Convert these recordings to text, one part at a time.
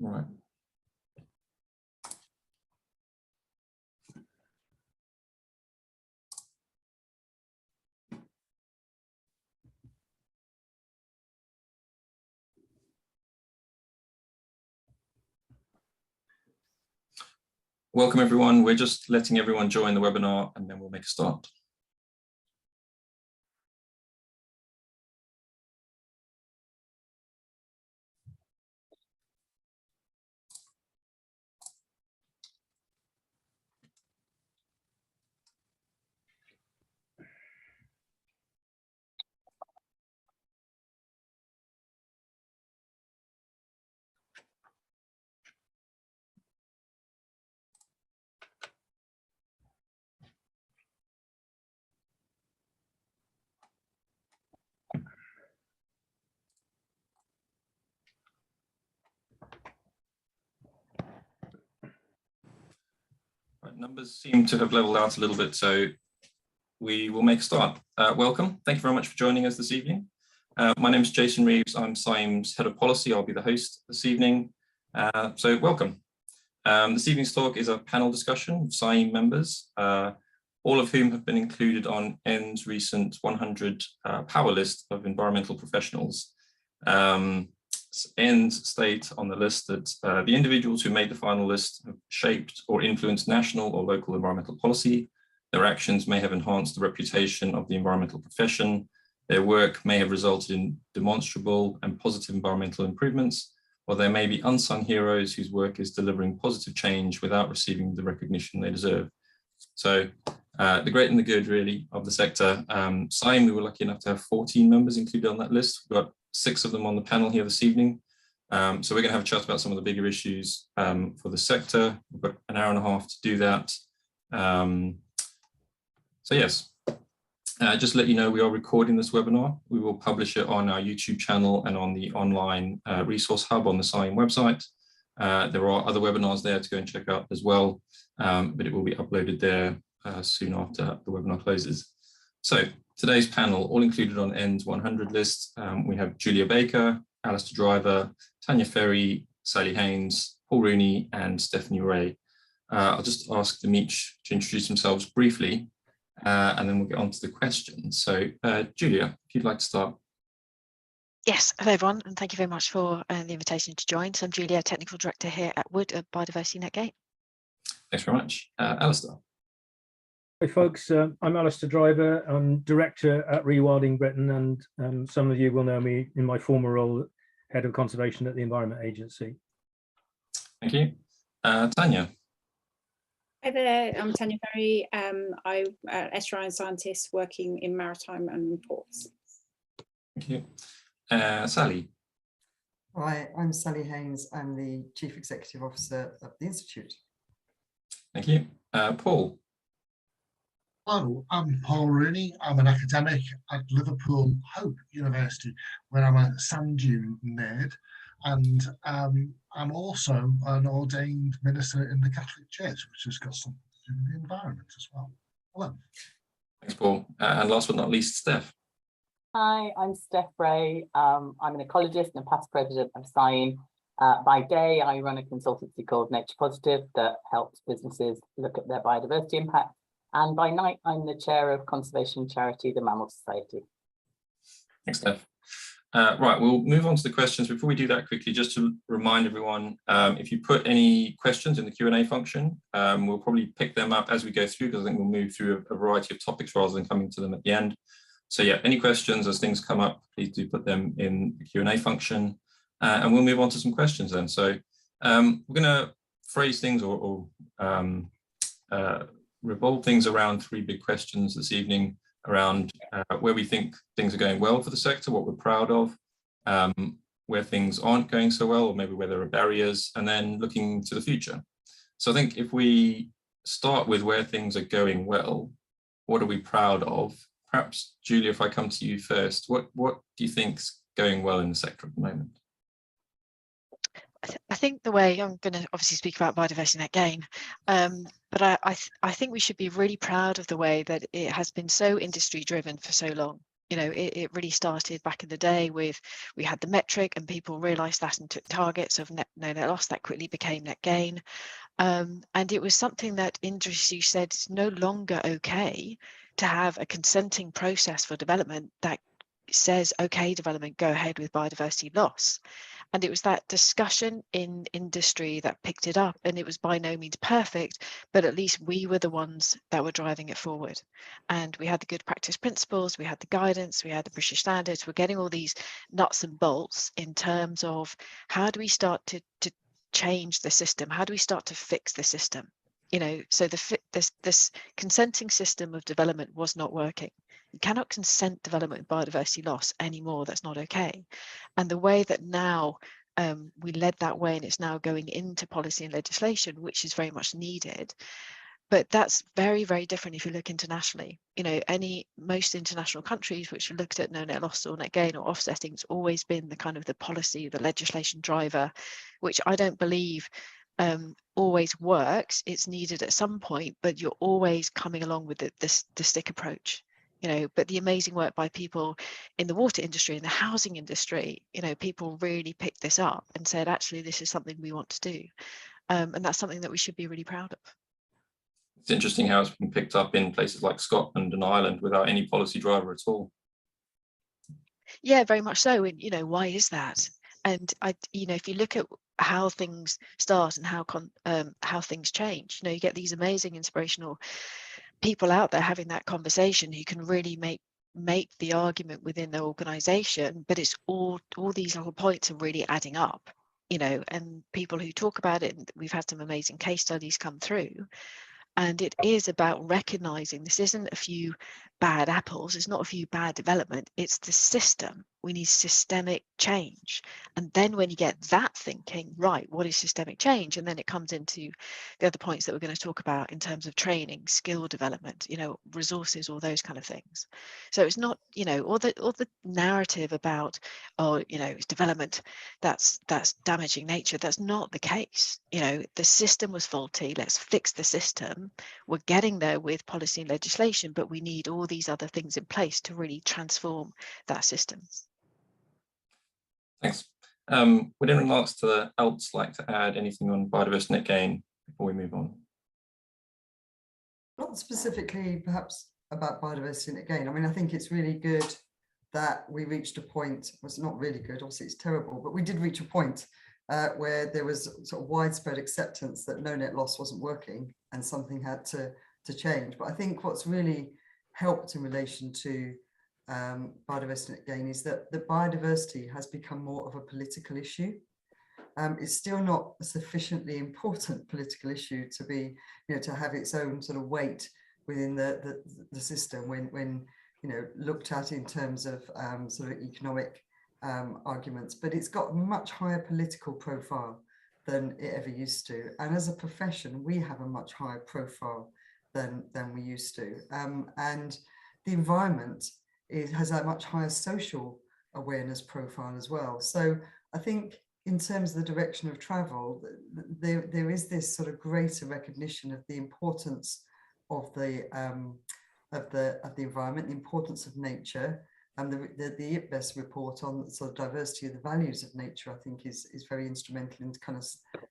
Right. Welcome everyone. We're just letting everyone join the webinar and then we'll make a start. Right, numbers seem to have leveled out a little bit, so we will make a start. Welcome. Thank you very much for joining us this evening. My name is Jason Reeves. I'm CIEEM's Head of Policy. I'll be the host this evening. So welcome. This evening's talk is a panel discussion of CIEEM members, all of whom have been included on EN's recent 100 power list of environmental professionals. EN's state on the list that the individuals who made the final list have shaped or influenced national or local environmental policy. Their actions may have enhanced the reputation of the environmental profession. Their work may have resulted in demonstrable and positive environmental improvements, or there may be unsung heroes whose work is delivering positive change without receiving the recognition they deserve. So the great and the good, really, of the sector. CIEEM, we were lucky enough to have 14 members included on that list. We've got 6 of them on the panel here this evening. So we're going to have a chat about some of the bigger issues for the sector. We've got an hour and a half to do that. So yes, just to let you know, we are recording this webinar. We will publish it on our YouTube channel and on the online resource hub on the CIEEM website. There are other webinars there to go and check out as well, but it will be uploaded there soon after the webinar closes. So today's panel, all included on EN's 100 list, we have Julia Baker, Alastair Driver, Tanya Ferry, Sally Hayns, Paul Rooney, and Stephanie Ray. I'll just ask them each to introduce themselves briefly, and then we'll get on to the questions. So Julia, if you'd like to start. Yes, hello everyone, and thank you very much for the invitation to join. So I'm Julia, Technical Director here at Wood at Biodiversity Netgate. Thanks very much. Alastair. Hi folks, I'm Alastair Driver. I'm Director at Rewilding Britain, and some of you will know me in my former role, Head of Conservation at the Environment Agency. Thank you. Tanya. Hi there, I'm Tanya Ferry. I'm an estuarine scientist working in maritime and ports. Thank you. Sally. Hi, I'm Sally Hayns. I'm the Chief Executive Officer of the Institute. Thank you. Paul. Hello, I'm Paul Rooney. I'm an academic at Liverpool Hope University, where I'm a sand dune nerd, and I'm also an ordained minister in the Catholic Church, which has got something to do with the environment as well. Hello. Thanks, Paul. And last but not least, Steph. Hi, I'm Steph Ray. I'm an ecologist and a past president of CIEEM. By day, I run a consultancy called Nature Positive that helps businesses look at their biodiversity impact. And by night, I'm the chair of conservation charity, the Mammal Society. Thanks, Steph. Right, we'll move on to the questions. Before we do that quickly, just to remind everyone, if you put any questions in the Q&A function, we'll probably pick them up as we go through, because I think we'll move through a variety of topics rather than coming to them at the end. So yeah, any questions as things come up, please do put them in the Q&A function, and we'll move on to some questions then. So we're going to phrase things or revolve things around 3 big questions this evening, around where we think things are going well for the sector, what we're proud of, where things aren't going so well, or maybe where there are barriers, and then looking to the future. So I think if we start with where things are going well, what are we proud of? Perhaps, Julia, if I come to you first, what do you think's going well in the sector at the moment? I think the way I'm going to obviously speak about biodiversity net gain, but I think we should be really proud of the way that it has been so industry driven for so long. You know, it really started back in the day with, we had the metric and people realized that and took targets of no net loss. That quickly became net gain. And it was something that industry said it's no longer okay to have a consenting process for development that says, okay, development, go ahead with biodiversity loss. And it was that discussion in industry that picked it up, and it was by no means perfect, but at least we were the ones that were driving it forward. And we had the good practice principles, we had the guidance, we had the British standards. We're getting all these nuts and bolts in terms of how do we start to change the system? How do we start to fix the system? You know, so this consenting system of development was not working. You cannot consent development with biodiversity loss anymore. That's not okay. And the way that now we led that way, and it's now going into policy and legislation, which is very much needed. But that's very, very different if you look internationally. You know, most international countries which looked at no net loss or net gain or offsetting, it's always been the kind of the policy, the legislation driver, which I don't believe always works. It's needed at some point, but you're always coming along with the stick approach. You know, but the amazing work by people in the water industry, in the housing industry, you know, people really picked this up and said, actually, this is something we want to do. And that's something that we should be really proud of. It's interesting how it's been picked up in places like Scotland and Ireland without any policy driver at all. Yeah, very much so. And, you know, why is that? And you know, if you look at how things start and how things change, you know, you get these amazing inspirational people out there having that conversation who can really make the argument within their organization, but it's all these little points are really adding up, you know, and people who talk about it, and we've had some amazing case studies come through. And it is about recognizing this isn't a few bad apples, it's not a few bad development, it's the system. We need systemic change. And then when you get that thinking, right, what is systemic change? And then it comes into the other points that we're going to talk about in terms of training, skill development, you know, resources, all those kind of things. So it's not, you know, all the narrative about, oh, you know, it's development that's damaging nature. That's not the case. You know, the system was faulty. Let's fix the system. We're getting there with policy and legislation, but we need all these other things in place to really transform that system. Thanks. Would anyone else like to add anything on biodiversity net gain before we move on? Not specifically perhaps about biodiversity net gain. I mean, I think it's really good that we reached a point, well, it's not really good, obviously it's terrible, but we did reach a point where there was sort of widespread acceptance that no net loss wasn't working and something had to change. But I think what's really helped in relation to biodiversity net gain is that the biodiversity has become more of a political issue. It's still not a sufficiently important political issue to be, you know, to have its own sort of weight within the system when you know, looked at in terms of sort of economic arguments, but it's got a much higher political profile than it ever used to. And as a profession, we have a much higher profile than we used to. And the environment has a much higher social awareness profile as well. So I think in terms of the direction of travel, there is this sort of greater recognition of the importance of the environment, the importance of nature, and the IPBES report on sort of diversity of the values of nature, I think is very instrumental in kind of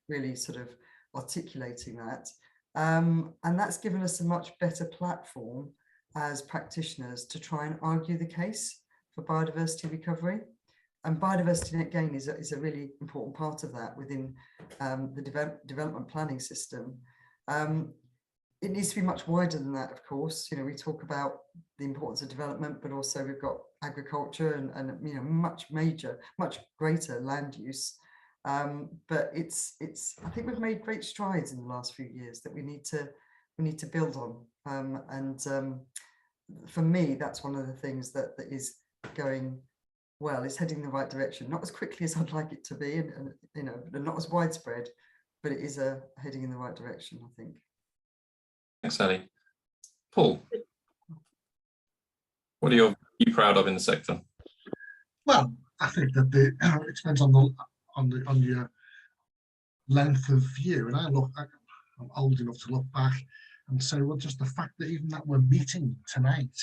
really sort of articulating that. And that's given us a much better platform as practitioners to try and argue the case for biodiversity recovery. And biodiversity net gain is a really important part of that within the development planning system. It needs to be much wider than that, of course. You know, we talk about the importance of development, but also we've got agriculture and you know, much greater land use. But it's I think we've made great strides in the last few years that we need to build on. For me, that's one of the things that is going well. It's heading in the right direction, not as quickly as I'd like it to be, and you know, not as widespread, but it is heading in the right direction, I think. Thanks, Ali. Paul, what are you proud of in the sector? Well, I think that it depends on your length of view. And I'm old enough to look back and say, well, just the fact that even that we're meeting tonight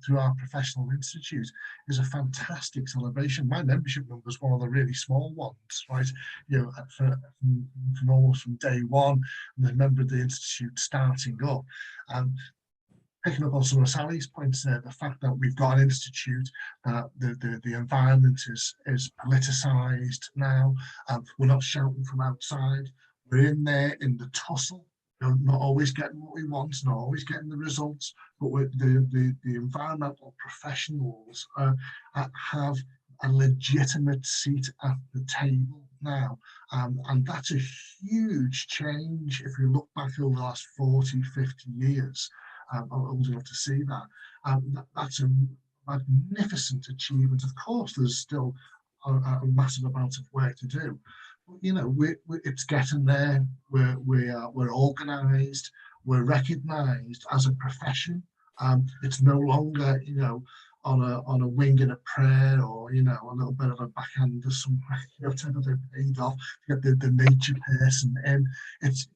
through our professional institute is a fantastic celebration. My membership number is one of the really small ones, right? You know, from almost from day one, and the member of the institute starting up. Picking up on some of Sally's points there, the fact that we've got an institute, the environment is politicised now. We're not shouting from outside. We're in there in the tussle, you know, not always getting what we want, not always getting the results, but the environmental professionals have a legitimate seat at the table now. And that's a huge change if you look back over the last 40, 50 years. I'm old enough to see that. That's a magnificent achievement. Of course, there's still a massive amount of work to do. You know, it's getting there. We're organised. We're recognised as a profession. It's no longer, you know, on a wing and a prayer, or, you know, a little bit of a backhand or somewhere, you know, to get paid off to get the nature person in.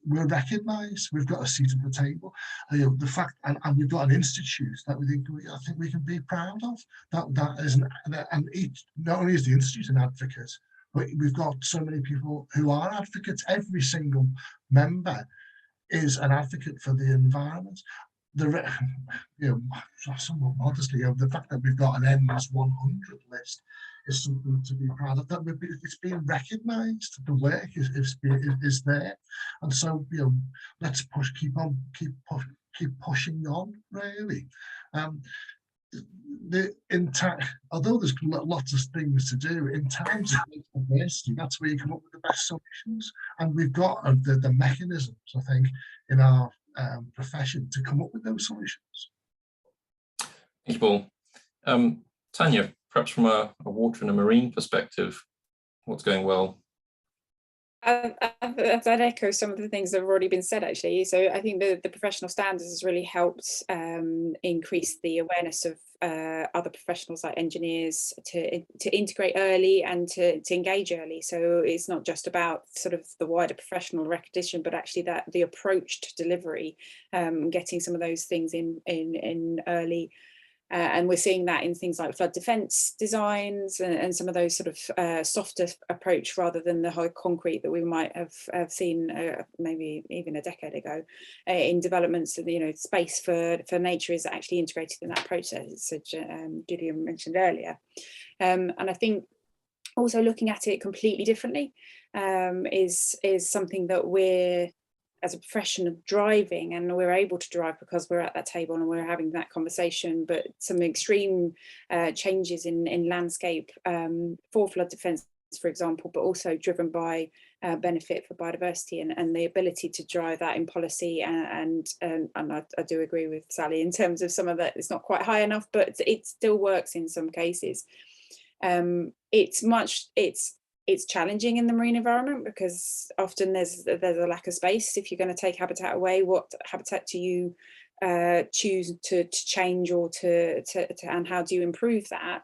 We're recognised. We've got a seat at the table. You know, the fact, and we've got an institute that I think we can be proud of. That isn't, and each, not only is the institute an advocate, but we've got so many people who are advocates. Every single member is an advocate for the environment. You know, somewhat modestly, you know, the fact that we've got an NS 100 list is something to be proud of. That it's being recognised. The work is there, and so, you know, let's keep pushing on. Really, although there's lots of things to do in terms of diversity, that's where you come up with the best solutions, and we've got the mechanisms, I think, in our profession to come up with those solutions. Thank you, Paul. Tanya, perhaps from a water and a marine perspective, what's going well? I'd echo some of the things that have already been said, actually. So I think the professional standards has really helped increase the awareness of other professionals like engineers to integrate early and to engage early. So it's not just about sort of the wider professional recognition, but actually that the approach to delivery, getting some of those things in early. And we're seeing that in things like flood defence designs and some of those sort of softer approach rather than the high concrete that we might have seen maybe even a decade ago in developments. You know, space for nature is actually integrated in that process, as Gideon mentioned earlier. And I think also looking at it completely differently is something that we're, as a profession of driving, and we're able to drive because we're at that table and we're having that conversation, but some extreme changes in landscape for flood defence, for example, but also driven by benefit for biodiversity and the ability to drive that in policy. And I do agree with Sally in terms of some of that, it's not quite high enough, but it still works in some cases. It's challenging in the marine environment because often there's a lack of space. If you're going to take habitat away, what habitat do you choose to change or to and how do you improve that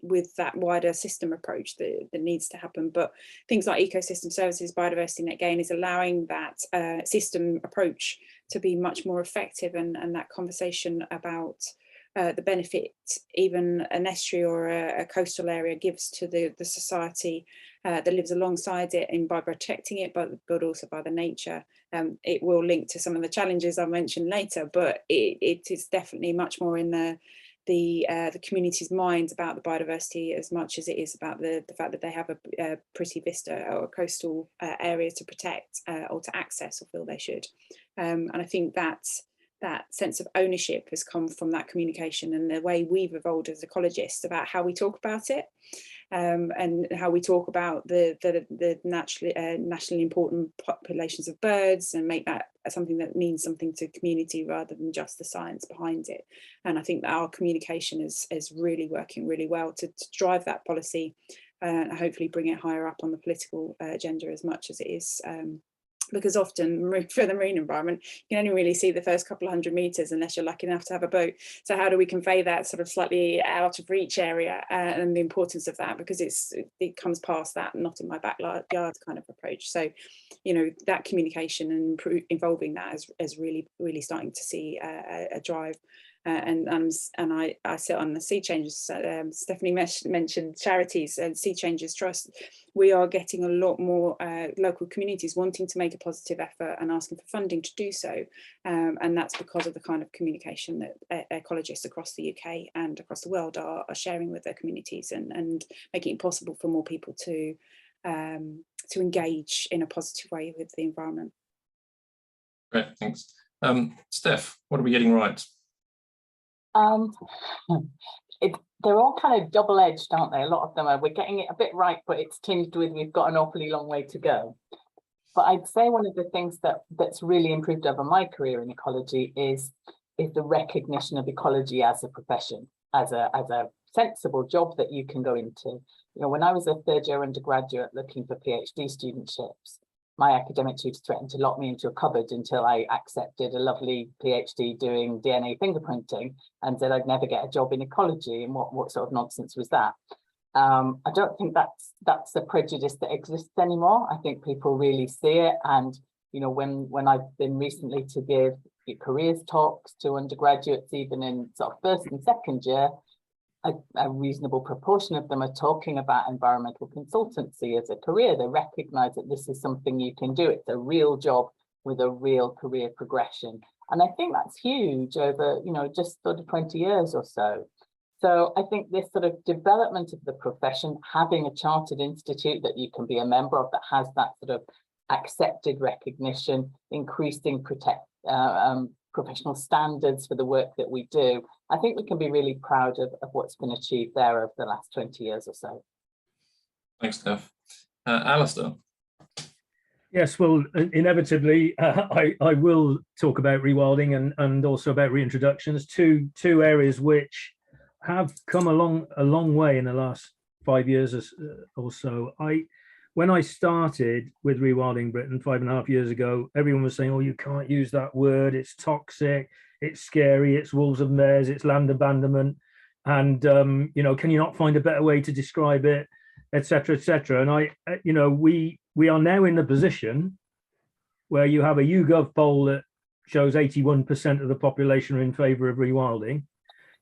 with that wider system approach that needs to happen? But things like ecosystem services, biodiversity net gain is allowing that system approach to be much more effective, and that conversation about the benefit even an estuary or a coastal area gives to the society that lives alongside it, and by protecting it, but also by the nature. It will link to some of the challenges I'll mention later, but it is definitely much more in the community's minds about the biodiversity as much as it is about the fact that they have a pretty vista or a coastal area to protect or to access, or feel they should. And I think that sense of ownership has come from that communication and the way we've evolved as ecologists about how we talk about it, and how we talk about the nationally important populations of birds, and make that something that means something to community rather than just the science behind it. And I think that our communication is really working really well to drive that policy and hopefully bring it higher up on the political agenda as much as it is because often for the marine environment, you can only really see the first couple of 100 meters unless you're lucky enough to have a boat. So how do we convey that sort of slightly out of reach area and the importance of that, because it comes past that not in my backyard kind of approach. So, you know, that communication and involving that is really starting to see a drive. And I sit on the Sea Changes. Stephanie mentioned charities and Sea Changes Trust. We are getting a lot more local communities wanting to make a positive effort and asking for funding to do so. And that's because of the kind of communication that ecologists across the UK and across the world are sharing with their communities and making it possible for more people to engage in a positive way with the environment. Great, thanks. Steph, what are we getting right? They're all kind of double-edged, aren't they? A lot of them we're getting it a bit right, but it's tinged with we've got an awfully long way to go. But I'd say one of the things that's really improved over my career in ecology is the recognition of ecology as a profession, as a sensible job that you can go into. You know, when I was a third-year undergraduate looking for PhD studentships, my academic tutor threatened to lock me into a cupboard until I accepted a lovely PhD doing DNA fingerprinting and said I'd never get a job in ecology. And what sort of nonsense was that? I don't think that's a prejudice that exists anymore. I think people really see it. And, you know, when I've been recently to give careers talks to undergraduates, even in sort of first and second year, a reasonable proportion of them are talking about environmental consultancy as a career. They recognize that this is something you can do. It's a real job with a real career progression. And I think that's huge over, you know, just sort of 20 years or so. So I think this sort of development of the profession, having a chartered institute that you can be a member of that has that sort of accepted recognition, increasing professional standards for the work that we do, I think we can be really proud of what's been achieved there over the last 20 years or so. Thanks, Steph. Alastair. Yes, well, inevitably, I will talk about rewilding and also about reintroductions, two areas which have come along a long way in the last 5 years or so. When I started with Rewilding Britain 5.5 years ago, everyone was saying, oh, you can't use that word, it's toxic, it's scary, it's wolves and bears, it's land abandonment, and you know, can you not find a better way to describe it, etc., etc. And you know, we are now in the position where you have a YouGov poll that shows 81% of the population are in favour of rewilding.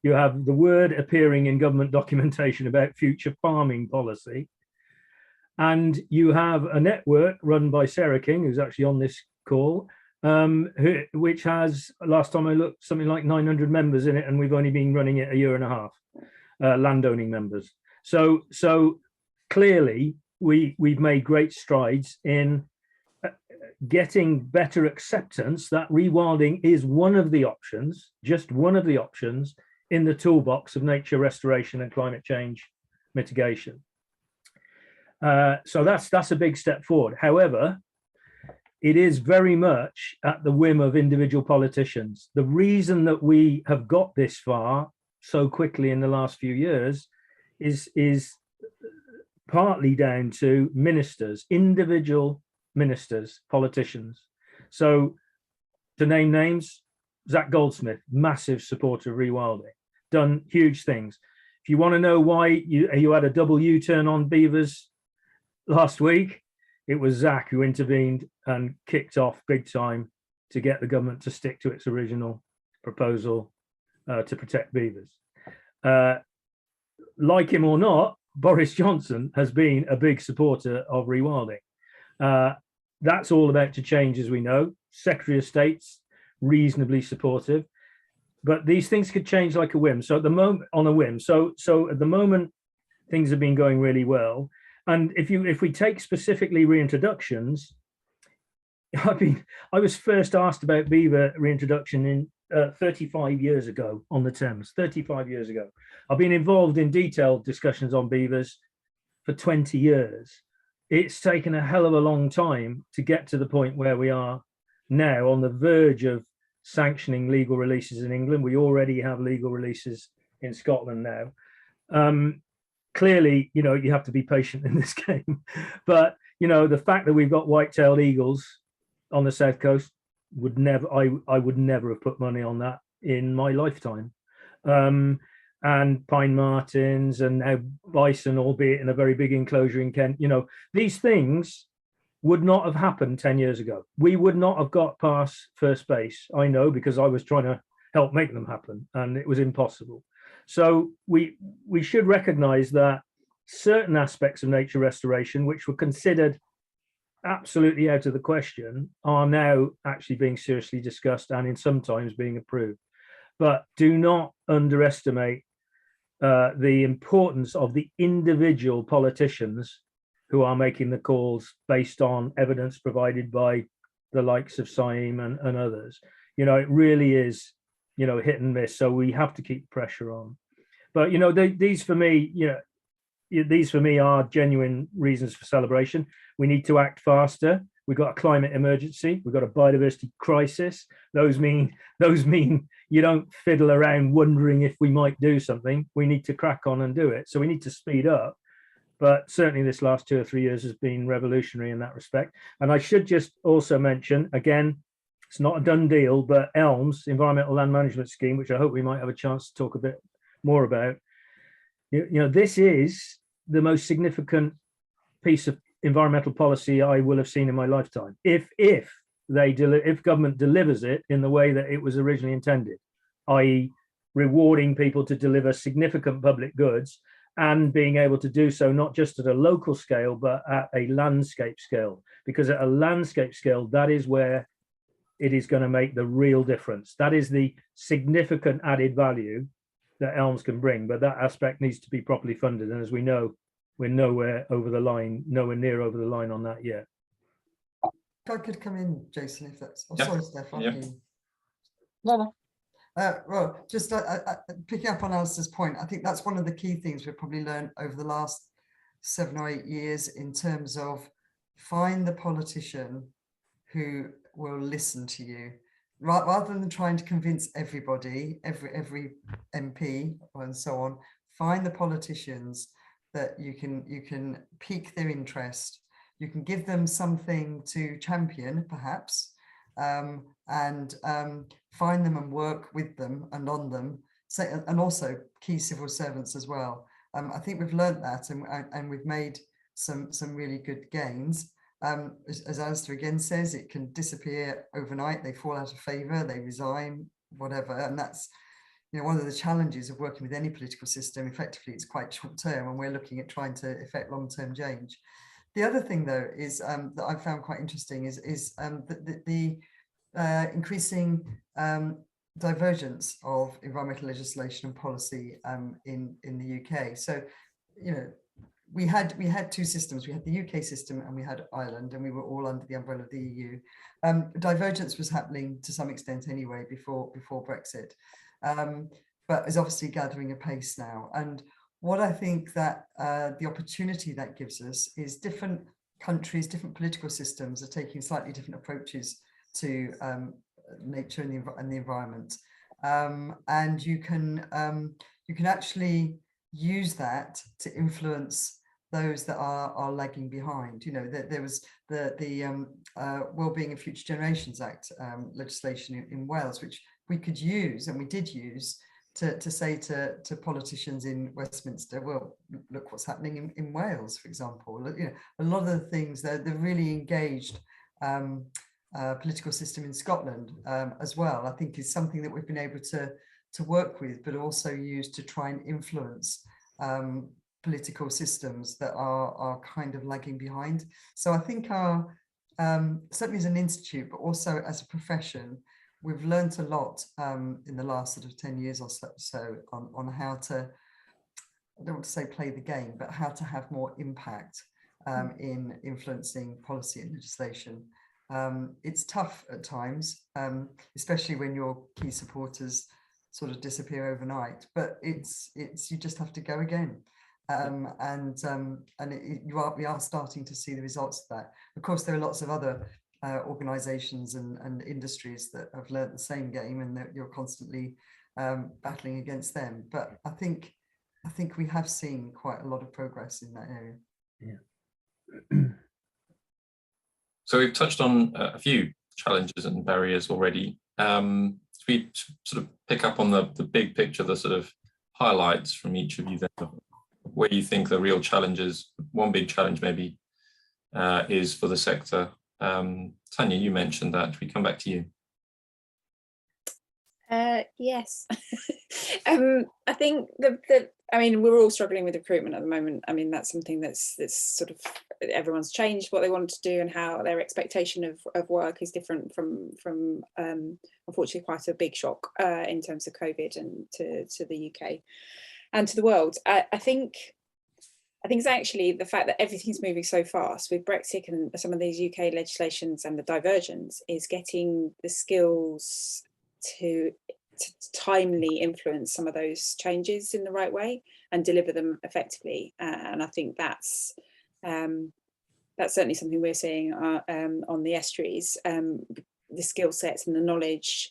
You have the word appearing in government documentation about future farming policy. And you have a network run by Sarah King, who's actually on this call, which has, last time I looked, something like 900 members in it, and we've only been running it 1.5 years, landowning members. So clearly, we've made great strides in getting better acceptance that rewilding is one of the options, just one of the options in the toolbox of nature restoration and climate change mitigation. So that's a big step forward. However, it is very much at the whim of individual politicians. The reason that we have got this far so quickly in the last few years is partly down to ministers, individual ministers, politicians. So to name names, Zach Goldsmith, massive supporter of rewilding, done huge things. If you want to know why you had a double U-turn on beavers last week, it was Zach who intervened and kicked off big time to get the government to stick to its original proposal to protect beavers. Like him or not, Boris Johnson has been a big supporter of rewilding. That's all about to change, as we know. Secretary of State's reasonably supportive, but these things could change like a whim. So at the moment, on a whim. So at the moment, things have been going really well. And if we take specifically reintroductions, I was first asked about beaver reintroduction in 35 years ago on the Thames, 35 years ago. I've been involved in detailed discussions on beavers for 20 years. It's taken a hell of a long time to get to the point where we are now, on the verge of sanctioning legal releases in England. We already have legal releases in Scotland now. Clearly, you know, you have to be patient in this game, but you know, the fact that we've got white-tailed eagles on the south coast would never, I would never have put money on that in my lifetime. And pine martens and now bison, albeit in a very big enclosure in Kent, you know, these things would not have happened 10 years ago. We would not have got past first base. I know, because I was trying to help make them happen and it was impossible. So we should recognize that certain aspects of nature restoration, which were considered absolutely out of the question, are now actually being seriously discussed and in sometimes being approved. But do not underestimate the importance of the individual politicians who are making the calls based on evidence provided by the likes of CIEEM and others. You know, it really is, you know, hit and miss. So we have to keep pressure on. But, you know, these for me, you know, these for me are genuine reasons for celebration. We need to act faster. We've got a climate emergency. We've got a biodiversity crisis. Those mean you don't fiddle around wondering if we might do something. We need to crack on and do it. So we need to speed up. But certainly this last 2 or 3 years has been revolutionary in that respect. And I should just also mention, again, it's not a done deal, but ELMS, Environmental Land Management Scheme, which I hope we might have a chance to talk a bit more about. You know, this is the most significant piece of environmental policy I will have seen in my lifetime. If government delivers it in the way that it was originally intended, i.e. rewarding people to deliver significant public goods and being able to do so not just at a local scale, but at a landscape scale, because at a landscape scale, that is where it is going to make the real difference. That is the significant added value that ELMS can bring, but that aspect needs to be properly funded. And as we know, we're nowhere near over the line on that yet. If I could come in, Jason, if that's, oh, Yeah. sorry, Steph. Yeah. No. Well, just picking up on Alastair's point, I think that's one of the key things we've probably learned over the last 7 or 8 years in terms of find the politician who will listen to you, rather than trying to convince everybody, every MP and so on. Find the politicians that you can pique their interest. You can give them something to champion, perhaps, and find them and work with them and on them, and also key civil servants as well. I think we've learned that, and we've made some really good gains. As Alastair again says, it can disappear overnight. They fall out of favour, they resign, whatever, and that's, you know, one of the challenges of working with any political system. Effectively, it's quite short term, and we're looking at trying to effect long-term change. The other thing, though, is that I found quite interesting is the increasing divergence of environmental legislation and policy in the UK. So, you know, we had 2 systems. We had the UK system and we had Ireland, and we were all under the umbrella of the EU. Divergence was happening to some extent anyway before Brexit, but is obviously gathering a pace now. And what I think that the opportunity that gives us is different countries, different political systems are taking slightly different approaches to nature and the environment, and you can actually use that to influence those that are lagging behind. You know, there was the Wellbeing of Future Generations Act legislation in Wales, which we could use, and we did use, to say to politicians in Westminster, well, look what's happening in Wales, for example. You know, a lot of the things, they're really engaged political system in Scotland as well, I think is something that we've been able to work with, but also use to try and influence political systems that are kind of lagging behind. So I think our, certainly as an institute, but also as a profession, we've learned a lot in the last sort of 10 years or so on how to, I don't want to say play the game, but how to have more impact in influencing policy and legislation. It's tough at times, especially when your key supporters sort of disappear overnight, but you just have to go again. We are starting to see the results of that. Of course, there are lots of other organizations and industries that have learned the same game, and that you're constantly battling against them. But I think we have seen quite a lot of progress in that area. Yeah. So we've touched on a few challenges and barriers already. If we sort of pick up on the big picture, the sort of highlights from each of you then, where you think the real challenges, one big challenge maybe is for the sector. Tanya, you mentioned that. We come back to you. Yes. I think I mean, we're all struggling with recruitment at the moment. I mean, that's something that's sort of, everyone's changed what they want to do and how their expectation of work is different from unfortunately quite a big shock in terms of COVID and to the UK and to the world. I think it's actually the fact that everything's moving so fast with Brexit and some of these UK legislations and the Divergence is getting the skills to timely influence some of those changes in the right way and deliver them effectively. And I think that's certainly something we're seeing on the estuaries. The skill sets and the knowledge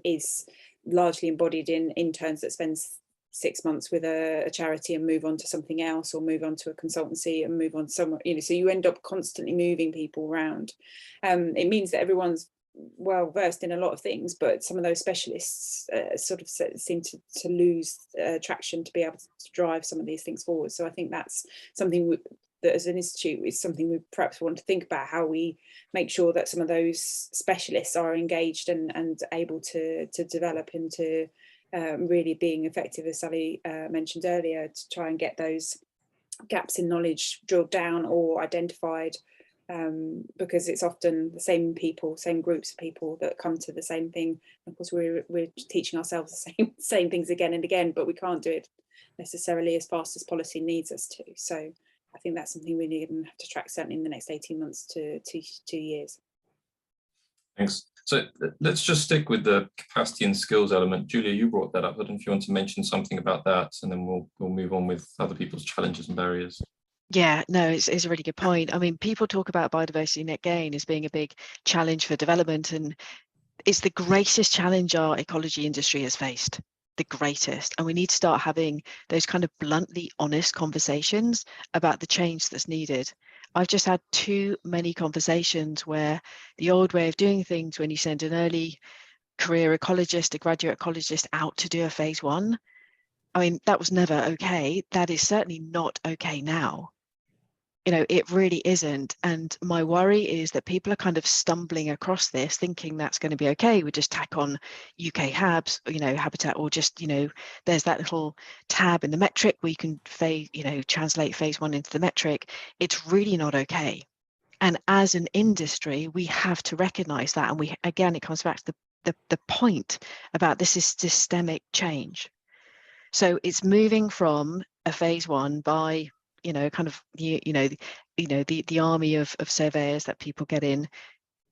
is largely embodied in interns that spends 6 months with a charity and move on to something else, or move on to a consultancy and move on somewhere, you know, so you end up constantly moving people around. It means that everyone's well versed in a lot of things, but some of those specialists sort of seem to lose traction to be able to drive some of these things forward. So I think that's something that as an institute is something we perhaps want to think about, how we make sure that some of those specialists are engaged and able to develop into really being effective, as Sally mentioned earlier, to try and get those gaps in knowledge drilled down or identified, because it's often the same people, same groups of people that come to the same thing. Of course, we're teaching ourselves the same things again and again, but we can't do it necessarily as fast as policy needs us to. So I think that's something we need and have to track certainly in the next 18 months to 2 years. Thanks. So let's just stick with the capacity and skills element. Julia, you brought that up. I don't know if you want to mention something about that, and then we'll move on with other people's challenges and barriers. Yeah, no, it's a really good point. I mean, people talk about biodiversity net gain as being a big challenge for development, and it's the greatest challenge our ecology industry has faced, the greatest. And we need to start having those kind of bluntly honest conversations about the change that's needed. I've just had too many conversations where the old way of doing things, when you send an early career ecologist, a graduate ecologist out to do a phase 1, I mean, that was never okay. That is certainly not okay now. You know, it really isn't. And my worry is that people are kind of stumbling across this, thinking that's going to be okay. We just tack on UK HABs, you know, habitat, or just, you know, there's that little tab in the metric where you can translate phase 1 into the metric. It's really not okay. And as an industry, we have to recognize that. And again, it comes back to the point about this is systemic change. So it's moving from a phase 1 by, you know, kind of, the army of surveyors that people get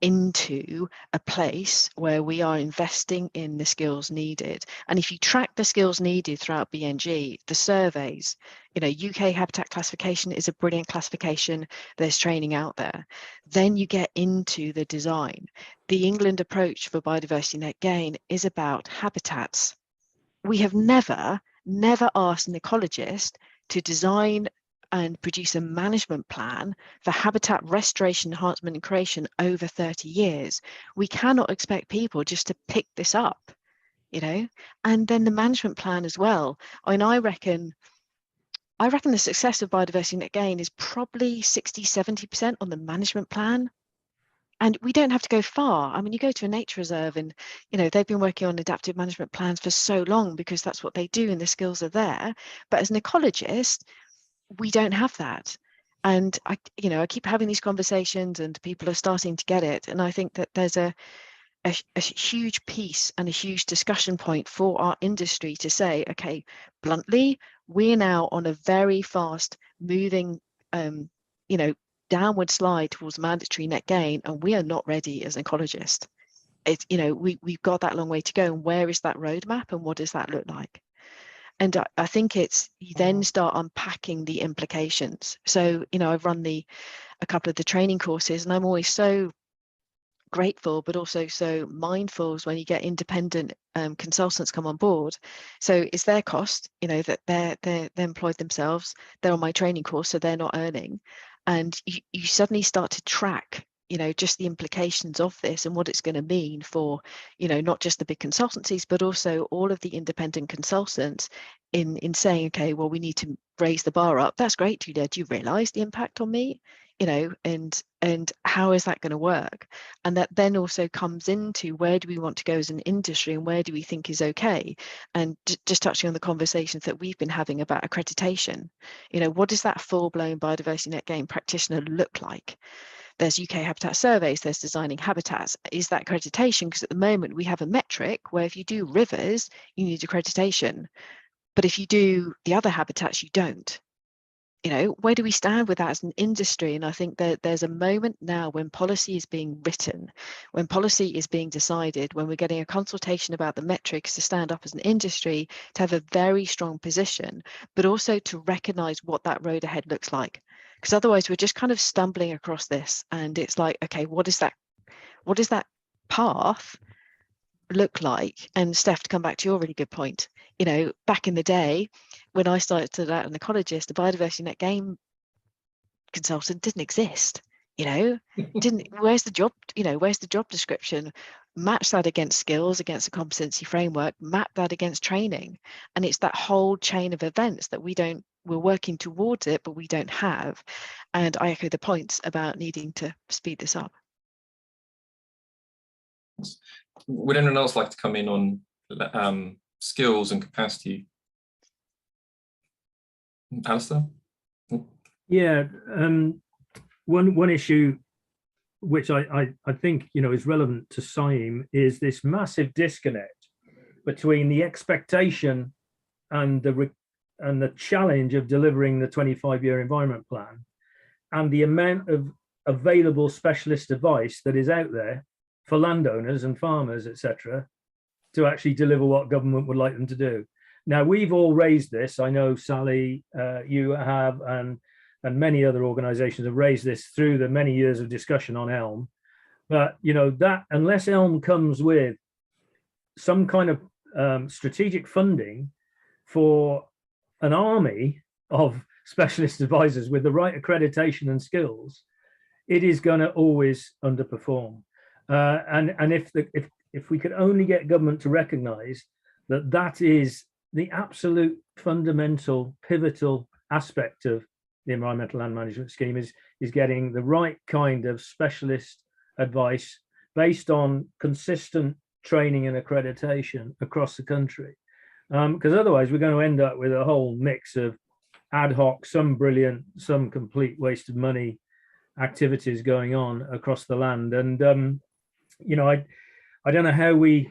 into a place where we are investing in the skills needed. And if you track the skills needed throughout BNG, the surveys, you know, UK habitat classification is a brilliant classification. There's training out there. Then you get into the design. The England approach for biodiversity net gain is about habitats. We have never asked an ecologist to design and produce a management plan for habitat restoration, enhancement and creation over 30 years. We cannot expect people just to pick this up, you know. And then the management plan as well. I mean, I reckon the success of biodiversity net gain is probably 60-70% on the management plan. And we don't have to go far. I mean, you go to a nature reserve and, you know, they've been working on adaptive management plans for so long because that's what they do and the skills are there. But as an ecologist, we don't have that. And I keep having these conversations and people are starting to get it. And I think that there's a huge piece and a huge discussion point for our industry to say, okay, bluntly, we're now on a very fast moving, downward slide towards mandatory net gain, and we are not ready as an ecologist. It's, you know, we've got that long way to go. And where is that roadmap and what does that look like? And I think it's, you then start unpacking the implications. So, you know, I've run a couple of the training courses, and I'm always so grateful, but also so mindful when you get independent consultants come on board. So it's their cost, you know, that they're employed themselves. They're on my training course, so they're not earning. And you suddenly start to track you know, just the implications of this and what it's going to mean for, you know, not just the big consultancies, but also all of the independent consultants in saying, okay, well, we need to raise the bar up. That's great, Julia. Do you realize the impact on me? You know, and how is that going to work? And that then also comes into where do we want to go as an industry and where do we think is okay? And just touching on the conversations that we've been having about accreditation, you know, what does that full-blown biodiversity net gain practitioner look like? There's UK habitat surveys, there's designing habitats. Is that accreditation? Because at the moment we have a metric where if you do rivers, you need accreditation. But if you do the other habitats, you don't. You know, where do we stand with that as an industry? And I think that there's a moment now when policy is being written, when policy is being decided, when we're getting a consultation about the metrics to stand up as an industry, to have a very strong position, but also to recognise what that road ahead looks like. Because otherwise we're just kind of stumbling across this and it's like, okay, what does that path look like? And Steph, to come back to your really good point, you know, back in the day when I started out as an ecologist, the biodiversity net gain consultant didn't exist. You know, where's the job, you know, where's the job description? Match that against skills, against a competency framework, map that against training. And it's that whole chain of events that we're working towards it, but we don't have. And I echo the points about needing to speed this up. Would anyone else like to come in on skills and capacity? Alastair? Yeah, one issue which I think, you know, is relevant to CIEEM is this massive disconnect between the expectation and the challenge of delivering the 25-year environment plan and the amount of available specialist advice that is out there for landowners and farmers, etc., to actually deliver what government would like them to do. Now, we've all raised this. I know, Sally, you have, and many other organizations have raised this through the many years of discussion on ELM. But, you know, that unless ELM comes with some kind of strategic funding for an army of specialist advisors with the right accreditation and skills, it is going to always underperform. And if we could only get government to recognize that that is the absolute fundamental pivotal aspect of the environmental land management scheme is getting the right kind of specialist advice based on consistent training and accreditation across the country. Because otherwise we're going to end up with a whole mix of ad hoc, some brilliant, some complete waste of money activities going on across the land. And you know, I don't know how we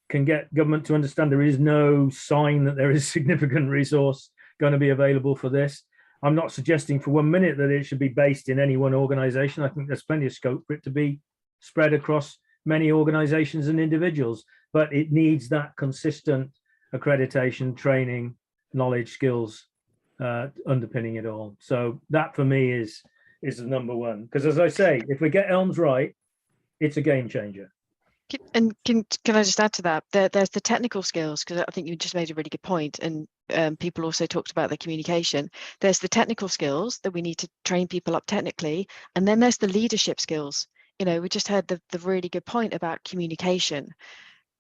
can get government to understand there is no sign that there is significant resource going to be available for this. I'm not suggesting for 1 minute that it should be based in any one organization. I think there's plenty of scope for it to be spread across many organizations and individuals, but it needs that consistent accreditation, training, knowledge, skills underpinning it all. So that for me is the number one. Because as I say, if we get ELMS right, it's a game changer. And can I just add to that? There's the technical skills, because I think you just made a really good point, and people also talked about the communication. There's the technical skills that we need to train people up technically, and then there's the leadership skills. You know, we just heard the really good point about communication.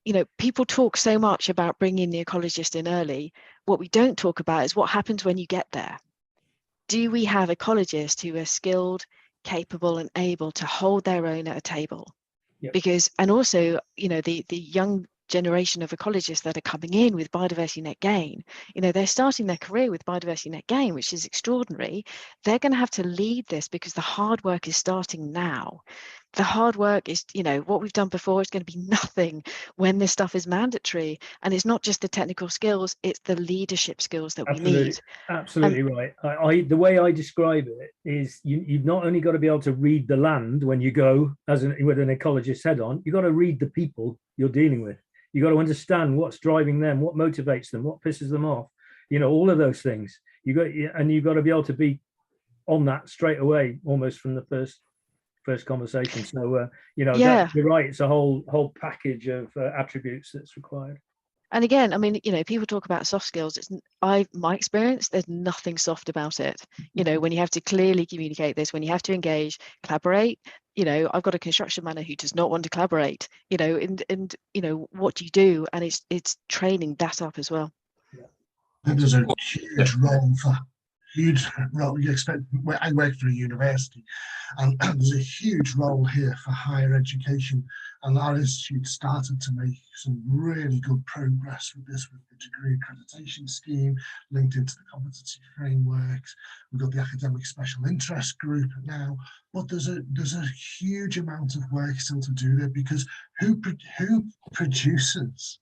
You know, people talk so much about bringing the ecologist in early. What we don't talk about is what happens when you get there. Do we have ecologists who are skilled, capable and able to hold their own at a table? Yep. Because, and also, you know, the young generation of ecologists that are coming in with biodiversity net gain, you know, they're starting their career with biodiversity net gain, which is extraordinary. They're going to have to lead this because the hard work is starting now. The hard work is, you know, what we've done before is going to be nothing when this stuff is mandatory. And it's not just the technical skills, it's the leadership skills that we need. Absolutely right. The way I describe it is you've not only got to be able to read the land when you go with an ecologist head on, you've got to read the people you're dealing with. You've got to understand what's driving them, what motivates them, what pisses them off, you know, all of those things. You've got to be able to be on that straight away, almost from the first conversation. So you know, yeah, you're right, it's a whole package of attributes that's required. And again, I mean, you know, people talk about soft skills. My experience, there's nothing soft about it. You know, when you have to clearly communicate this, when you have to engage, collaborate, you know, I've got a construction manager who does not want to collaborate, you know, and you know, what do you do? And it's training that up as well. I think there's a huge role for you expect. I work for a university, and there's a huge role here for higher education, and our institute started to make some really good progress with this, with the degree accreditation scheme linked into the competency frameworks. We've got the academic special interest group now, but there's a huge amount of work still to do there, because who produces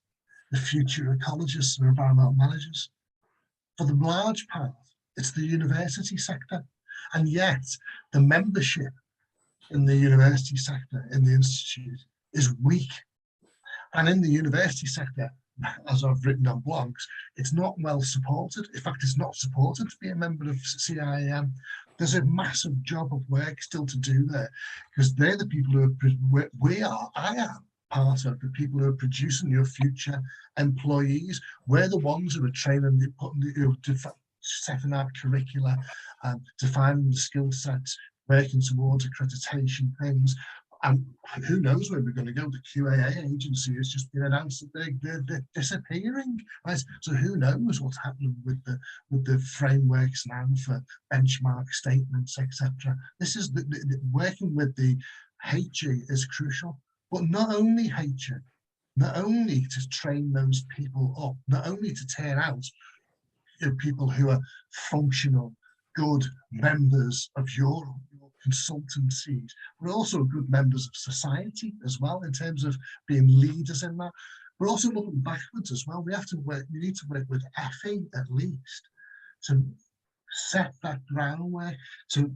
the future ecologists and environmental managers? For the large part, it's the university sector, and yet the membership in the university sector, in the institute, is weak. And in the university sector, as I've written on blogs, it's not well supported. In fact, it's not supported to be a member of CIEEM. There's a massive job of work still to do there, because they're the people who I am part of the people who are producing your future employees. We're the ones who are training, setting out curricula, defining the skill sets, working towards accreditation things. And who knows where we're going to go? The QAA agency has just been announced that they're disappearing. Right? So who knows what's happening with the frameworks now for benchmark statements, etc. This is working with the HE is crucial, but not only HE, not only to train those people up, not only to turn out people who are functional, good members of your consultancies, but also good members of society as well, in terms of being leaders in that. We're also looking backwards as well. We need to work with FE at least to set that groundwork, to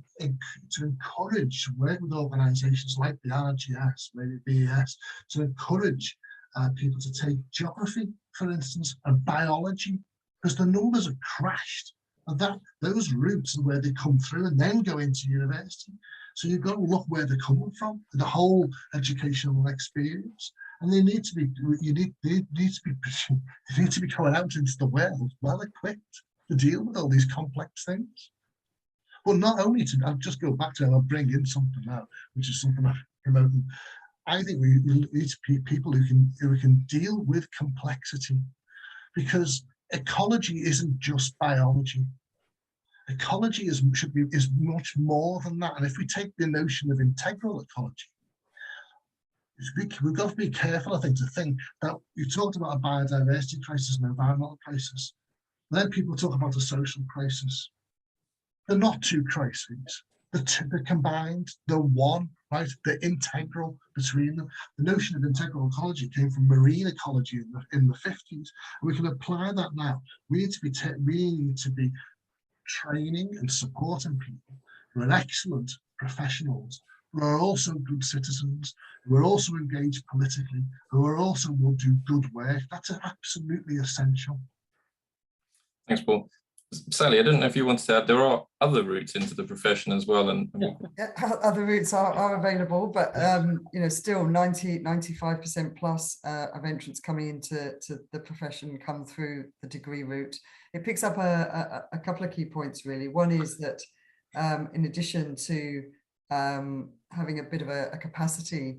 encourage, work with organisations like the RGS, maybe BES, to encourage people to take geography, for instance, and biology, because the numbers have crashed. And those routes are where they come through and then go into university. So you've got to look where they're coming from, the whole educational experience. And they need to be going out into the world well equipped to deal with all these complex things. But not only to, I'll just go back to, I'll bring in something now, which is something I'm promoting. I think we need to be people who can deal with complexity, because ecology isn't just biology. Ecology is much more than that. And if we take the notion of integral ecology, we've got to be careful, I think, to think that you talked about a biodiversity crisis and environmental crisis. Then people talk about a social crisis. They're not two crises. They're combined. They're one, right? They're integral between them. The notion of integral ecology came from marine ecology in the 50s, and we can apply that now. We need to be training and supporting people who are excellent professionals, who are also good citizens, who are also engaged politically, who are also will do good work. That's absolutely essential. Thanks, Paul. Sally, I don't know if you wanted to add, there are other routes into the profession as well. And yeah, other routes are available, but you know, still 95% plus of entrants coming into the profession come through the degree route. It picks up a couple of key points, really. One is that in addition to having a bit of a capacity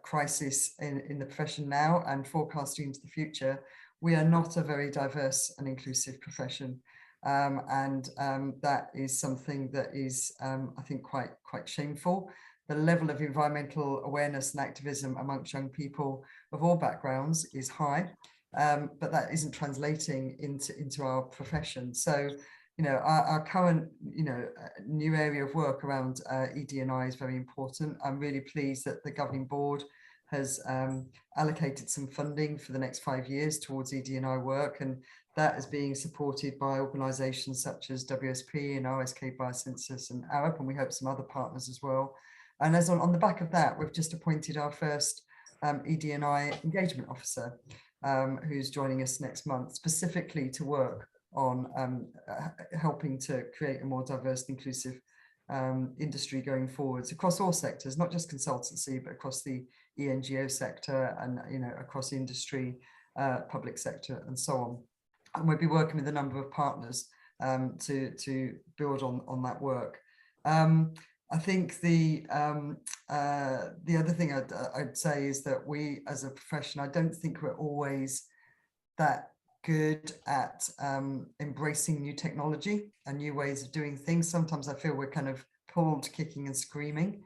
crisis in the profession now and forecasting into the future, we are not a very diverse and inclusive profession. That is something that is, I think, quite shameful. The level of environmental awareness and activism amongst young people of all backgrounds is high, but that isn't translating into our profession. So, you know, our current, you know, new area of work around ED&I is very important. I'm really pleased that the governing board has allocated some funding for the next 5 years towards ED&I work, and that is being supported by organisations such as WSP and RSK Biocensus and Arab, and we hope some other partners as well. And as on the back of that, we've just appointed our first ED&I engagement officer, who's joining us next month, specifically to work on helping to create a more diverse and inclusive industry going forwards across all sectors, not just consultancy, but across the ENGO sector and, you know, across industry, public sector, and so on. And we'll be working with a number of partners to build on that work. I think the other thing I'd say is that we as a profession, I don't think we're always that good at embracing new technology and new ways of doing things. Sometimes I feel we're kind of pulled kicking and screaming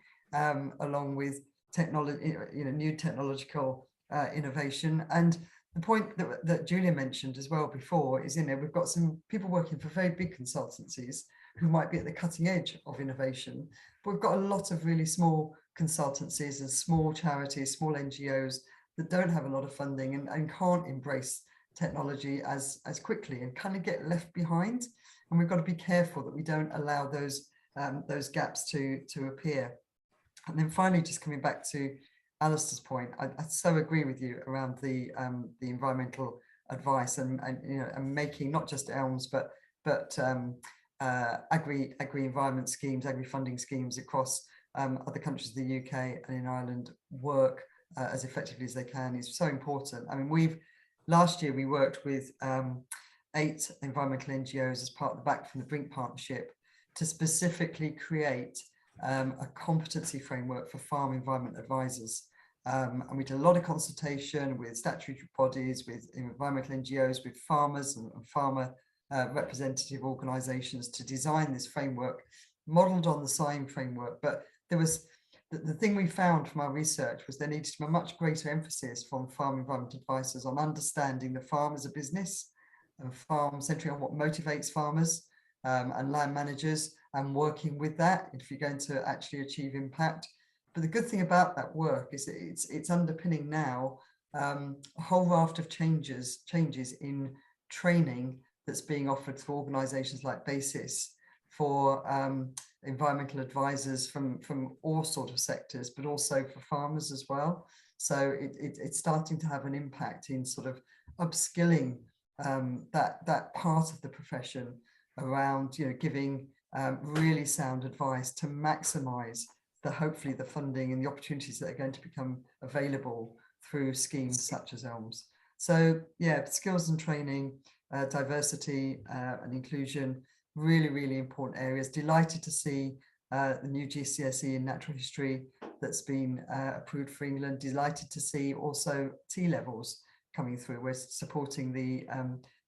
along with technology, new technological innovation. And the point that Julia mentioned as well before is, we've got some people working for very big consultancies who might be at the cutting edge of innovation, but we've got a lot of really small consultancies and small charities, small NGOs that don't have a lot of funding and can't embrace technology as quickly and kind of get left behind. And we've got to be careful that we don't allow those gaps to appear. And then finally, just coming back to Alastair's point, I so agree with you around the environmental advice and making not just ELMS but agri-environment schemes, agri-funding schemes across other countries of the UK and in Ireland work as effectively as they can is so important. I mean, last year we worked with 8 environmental NGOs as part of the Back from the Brink partnership to specifically create a competency framework for farm environment advisors. And we did a lot of consultation with statutory bodies, with environmental NGOs, with farmers and farmer representative organisations to design this framework modelled on the CIEEM framework. But there was the thing we found from our research was there needed to be a much greater emphasis from farm environment advisors on understanding the farm as a business and farm centering on what motivates farmers and land managers and working with that if you're going to actually achieve impact. But the good thing about that work is that it's underpinning now a whole raft of changes in training that's being offered through organisations like BASIS for environmental advisors from all sorts of sectors, but also for farmers as well. So it's starting to have an impact in sort of upskilling that part of the profession around giving really sound advice to maximise hopefully the funding and the opportunities that are going to become available through schemes such as ELMS. So yeah, skills and training, diversity and inclusion, really important areas. Delighted to see the new Gcse in natural history that's been approved for England. Delighted to see also T levels coming through. We're supporting the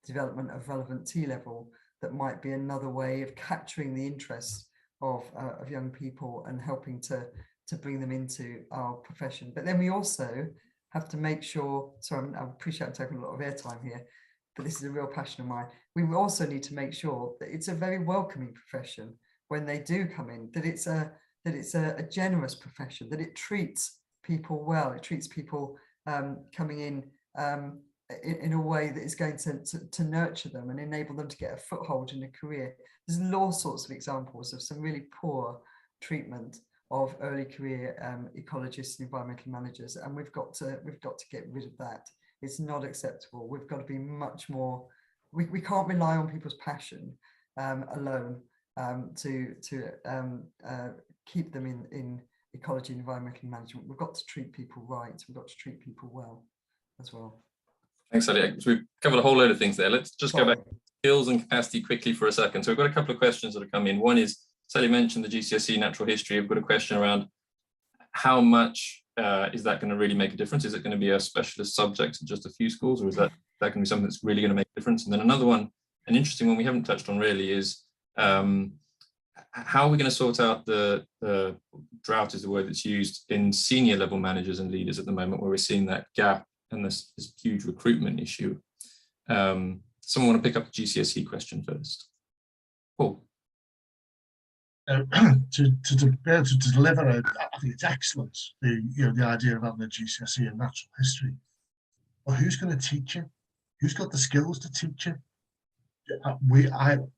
development of relevant T level that might be another way of capturing the interest of young people and helping to bring them into our profession. But then we also have to make sure, sorry, I appreciate I'm taking a lot of airtime here, but this is a real passion of mine. We also need to make sure that it's a very welcoming profession when they do come in, that it's a generous profession, that it treats people well, it treats people coming in a way that is going to nurture them and enable them to get a foothold in a career. There's all sorts of examples of some really poor treatment of early career ecologists and environmental managers, and we've got to get rid of that. It's not acceptable. We've got to be much more. We can't rely on people's passion alone to keep them in ecology and environmental management. We've got to treat people right. We've got to treat people well as well. Thanks, Sally. So we've covered a whole load of things there. Let's just go back to skills and capacity quickly for a second. So we've got a couple of questions that have come in. One is, Sally mentioned the GCSE natural history. I've got a question around how much is that going to really make a difference? Is it going to be a specialist subject in just a few schools, or is that going to be something that's really going to make a difference? And then another one, an interesting one we haven't touched on really, is how are we going to sort out the drought is the word that's used in senior level managers and leaders at the moment, where we're seeing that gap and this huge recruitment issue. Someone want to pick up the GCSE question first? Paul. To be able to deliver it, I think it's excellent. The idea of having a GCSE in natural history. Well, who's going to teach it? Who's got the skills to teach it?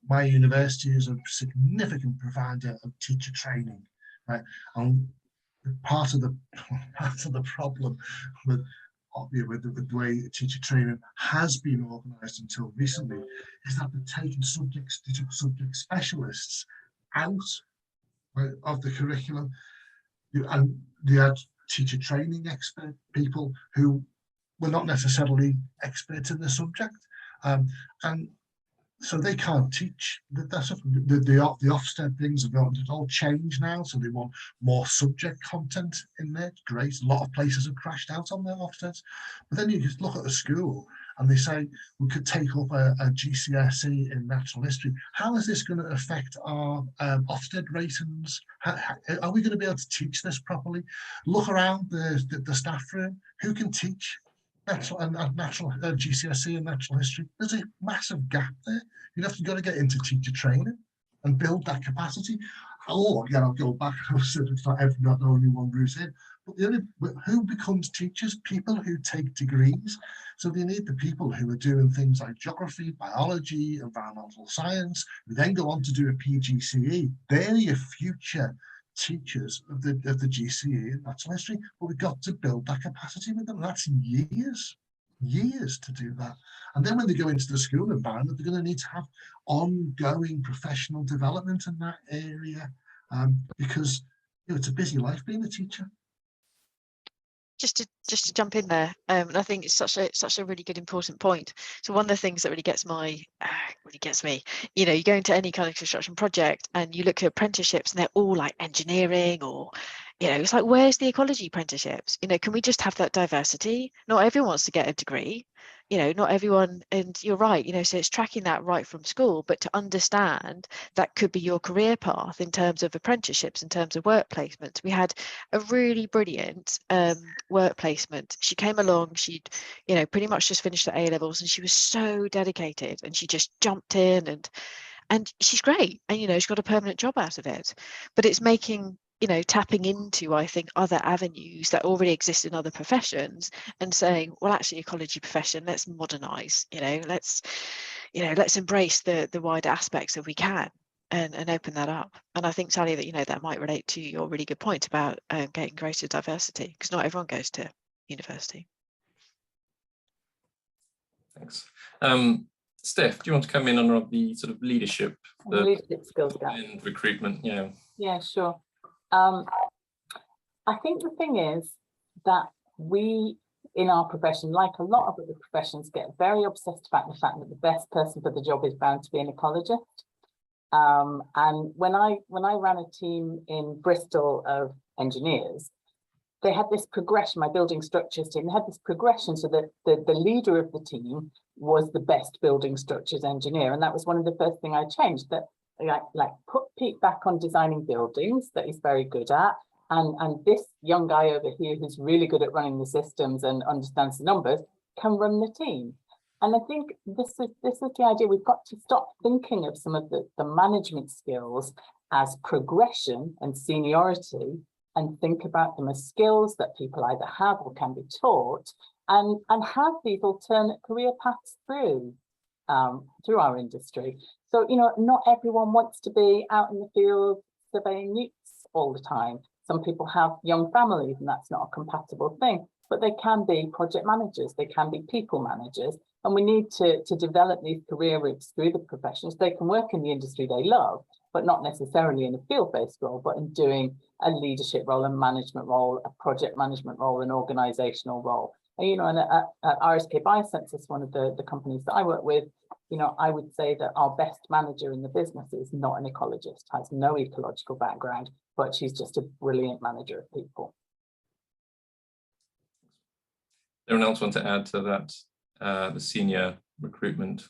My university is a significant provider of teacher training, right? And part of the problem with the way teacher training has been organised until recently is that they're taking subject specialists out of the curriculum, and they had teacher training expert people who were not necessarily experts in the subject, and So they can't teach. That's the Ofsted things have all changed now. So they want more subject content in there. Great. A lot of places have crashed out on their Ofsteds. But then you just look at the school and they say we could take up a GCSE in natural history. How is this going to affect our Ofsted ratings? Are we going to be able to teach this properly? Look around the staff room. Who can teach natural GCSE and natural history? There's a massive gap there. You'd have to get into teacher training and build that capacity. Or again, I'll go back. I said it's not only one route in, but who becomes teachers? People who take degrees. So they need the people who are doing things like geography, biology, environmental science, who then go on to do a PGCE. They're your future teachers of the GCE in natural history, but we've got to build that capacity with them. That's years to do that. And then when they go into the school environment, they're going to need to have ongoing professional development in that area, because it's a busy life being a teacher. Just to jump in there, and I think it's such a really good important point. So one of the things that really gets me, you know, you go into any kind of construction project and you look at apprenticeships and they're all like engineering, or, you know, it's like, where's the ecology apprenticeships? You know, can we just have that diversity? Not everyone wants to get a degree, you know, not everyone, and you're right, you know, so it's tracking that right from school, but to understand that could be your career path in terms of apprenticeships, in terms of work placements. We had a really brilliant work placement. She came along, she'd, you know, pretty much just finished her A-levels, and she was so dedicated, and she just jumped in, and she's great, and, you know, she's got a permanent job out of it. But it's making, you know, tapping into, I think, other avenues that already exist in other professions and saying, well, actually, ecology profession, let's modernize, you know, let's embrace the wider aspects that we can, and open that up. And I think, Sally, that, you know, that might relate to your really good point about getting greater diversity, because not everyone goes to university. Thanks. Steph, do you want to come in on the sort of leadership skills and recruitment? Yeah, sure. I think the thing is that we, in our profession, like a lot of other professions, get very obsessed about the fact that the best person for the job is bound to be an ecologist. And when I ran a team in Bristol of engineers, they had this progression. My building structures team, they had this progression, so that the leader of the team was the best building structures engineer, and that was one of the first things I changed. That like put Pete back on designing buildings that he's very good at, and this young guy over here who's really good at running the systems and understands the numbers can run the team. And I think this is the idea. We've got to stop thinking of some of the management skills as progression and seniority, and think about them as skills that people either have or can be taught, and have these alternate career paths through our industry. So, you know, not everyone wants to be out in the field surveying newts all the time. Some people have young families and that's not a compatible thing, but they can be project managers, they can be people managers, and we need to develop these career routes through the professions. They can work in the industry they love, but not necessarily in a field-based role, but in doing a leadership role, a management role, a project management role, an organizational role. And, you know, and at RSK Biocensus, one of the companies that I work with, you know, I would say that our best manager in the business is not an ecologist, has no ecological background, but she's just a brilliant manager of people. Anyone else want to add to that, the senior recruitment?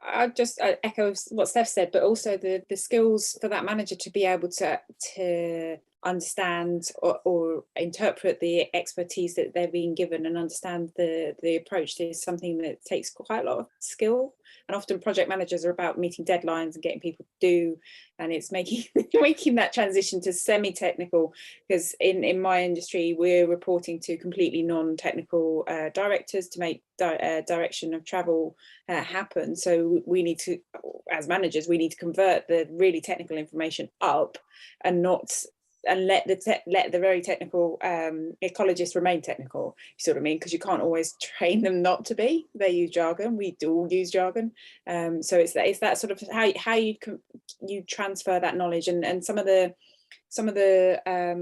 I just echo what Steph said, but also the skills for that manager to be able to understand or interpret the expertise that they're being given, and understand the approach is something that takes quite a lot of skill. And often project managers are about meeting deadlines and getting people to do, and it's making that transition to semi-technical, because in my industry we're reporting to completely non-technical directors to make direction of travel happen. So we need to, as managers, we need to convert the really technical information up and let the very technical ecologists remain technical. You see what I mean? Because you can't always train them not to be. They use jargon. We do all use jargon. So it's that sort of how you transfer that knowledge, and some of the some of the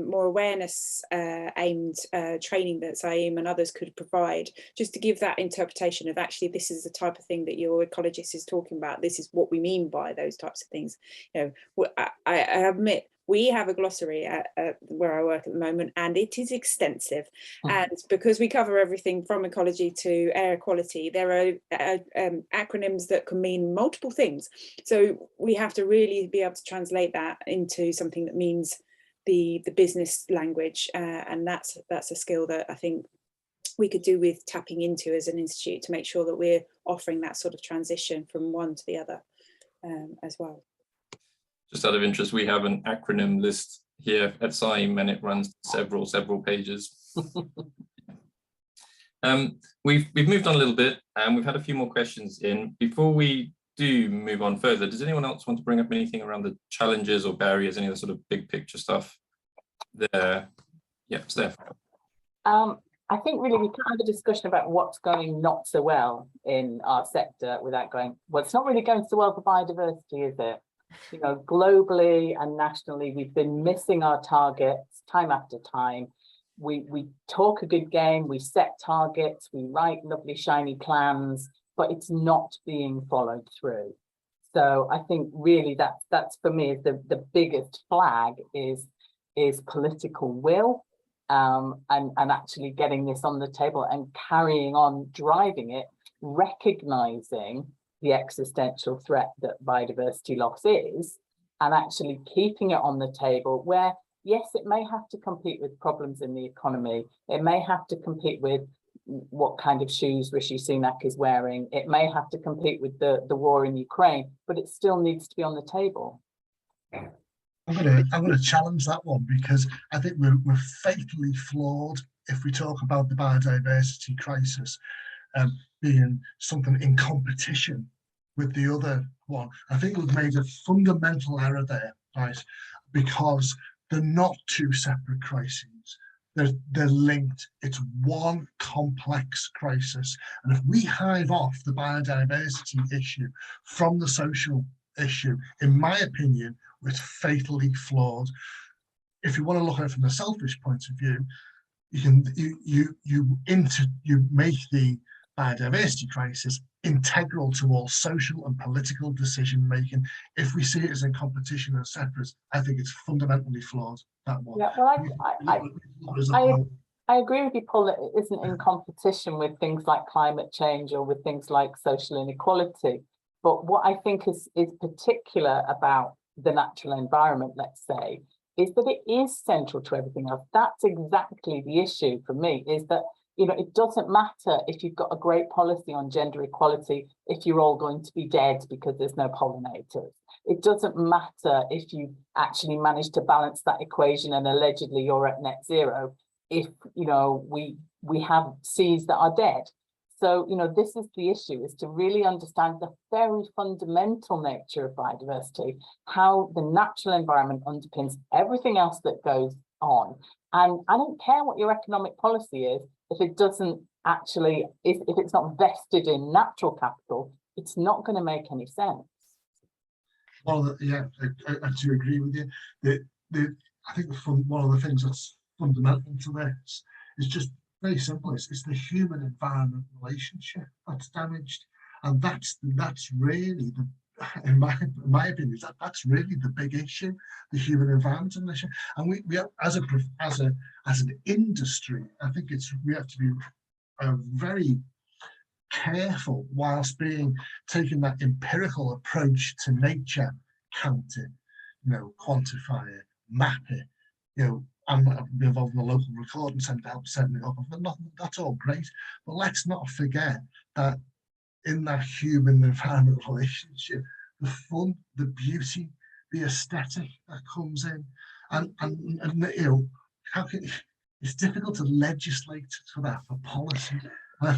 more awareness aimed training that CIEEM and others could provide, just to give that interpretation of actually this is the type of thing that your ecologist is talking about. This is what we mean by those types of things. You know, I admit we have a glossary at where I work at the moment, and it is extensive. And because we cover everything from ecology to air quality, there are acronyms that can mean multiple things. So we have to really be able to translate that into something that means the business language, and that's a skill that I think we could do with tapping into as an institute to make sure that we're offering that sort of transition from one to the other as well. Just out of interest, we have an acronym list here at CIEEM, and it runs several pages. We've moved on a little bit, and we've had a few more questions in. Before we do move on further, does anyone else want to bring up anything around the challenges or barriers, any of the sort of big picture stuff there? Yeah, Steph. I think really we can have a discussion about what's going not so well in our sector without going, well, it's not really going so well for biodiversity, is it? You know, globally and nationally, we've been missing our targets time after time. We talk a good game, we set targets, we write lovely shiny plans, but it's not being followed through. So I think really that's for me is the biggest flag is political will, and actually getting this on the table and carrying on driving it, recognizing the existential threat that biodiversity loss is, and actually keeping it on the table where, yes, it may have to compete with problems in the economy. It may have to compete with what kind of shoes Rishi Sunak is wearing. It may have to compete with the war in Ukraine, but it still needs to be on the table. I'm gonna challenge that one, because I think we're fatally flawed if we talk about the biodiversity crisis being something in competition with the other one. I think we've made a fundamental error there, right? Because they're not two separate crises. They're linked. It's one complex crisis. And if we hive off the biodiversity issue from the social issue, in my opinion, we're fatally flawed. If you want to look at it from a selfish point of view, you make the biodiversity crisis integral to all social and political decision making. If we see it as in competition and separate, I think it's fundamentally flawed, that one. Yeah, well, I agree with you, Paul, that it isn't in competition with things like climate change or with things like social inequality. But what I think is particular about the natural environment, let's say, is that it is central to everything else. That's exactly the issue for me, is that, you know, it doesn't matter if you've got a great policy on gender equality if you're all going to be dead because there's no pollinators. It doesn't matter if you actually manage to balance that equation and allegedly you're at net zero if, you know, we have seas that are dead. So, you know, this is the issue, is to really understand the very fundamental nature of biodiversity, how the natural environment underpins everything else that goes on. And I don't care what your economic policy is, if it doesn't actually, if it's not vested in natural capital, it's not going to make any sense. Well, yeah, I do agree with you. I think one of the things that's fundamental to this is just very simple. It's the human environment relationship that's damaged, and that's really the, in my opinion, that's really the big issue, the human environment relationship. And we as an industry, I think we have to be very careful whilst taking that empirical approach to nature, count it, you know, quantify it, map it, you know. I'm involved in the local recording centre to help setting it up. That's all great, but let's not forget that in that human environment relationship, the fun, the beauty, the aesthetic that comes in, and you know, it's difficult to legislate for that, for policy.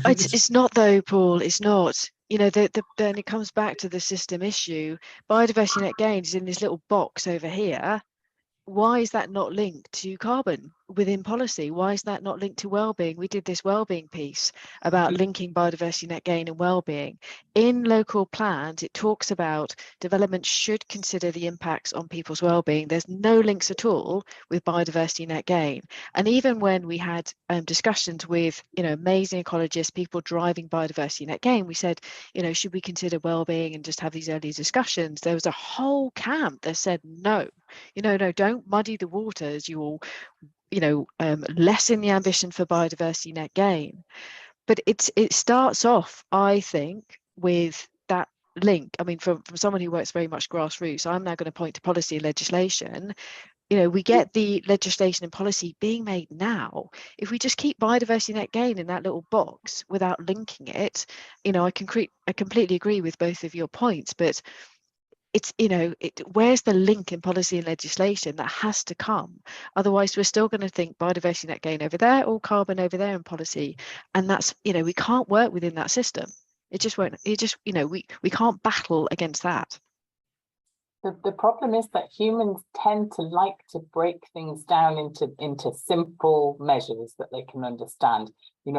It's not though, Paul. It's not. You know, then it comes back to the system issue. Biodiversity net gain is in this little box over here. Why is that not linked to carbon? within policy? Why is that not linked to wellbeing? We did this wellbeing piece about linking biodiversity net gain and wellbeing. In local plans, it talks about development should consider the impacts on people's wellbeing. There's no links at all with biodiversity net gain. And even when we had discussions with, amazing ecologists, people driving biodiversity net gain, we said, should we consider wellbeing and just have these early discussions? There was a whole camp that said no. No, don't muddy the waters. You will, lessen the ambition for biodiversity net gain. But it starts off, I think, with that link. I mean, from someone who works very much grassroots, I'm now going to point to policy and legislation. We get the legislation and policy being made now. If we just keep biodiversity net gain in that little box without linking it, I completely agree with both of your points, but it's, where's the link in policy and legislation? That has to come. Otherwise, we're still going to think biodiversity net gain over there, or carbon over there in policy. And that's, we can't work within that system. It just won't, we can't battle against that. The problem is that humans tend to like to break things down into simple measures that they can understand. We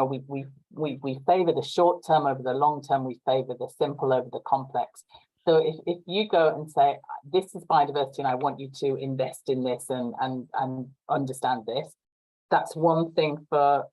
favor the short term over the long term. We favor the simple over the complex. So if you go and say, this is biodiversity and I want you to invest in this and understand this, that's one thing for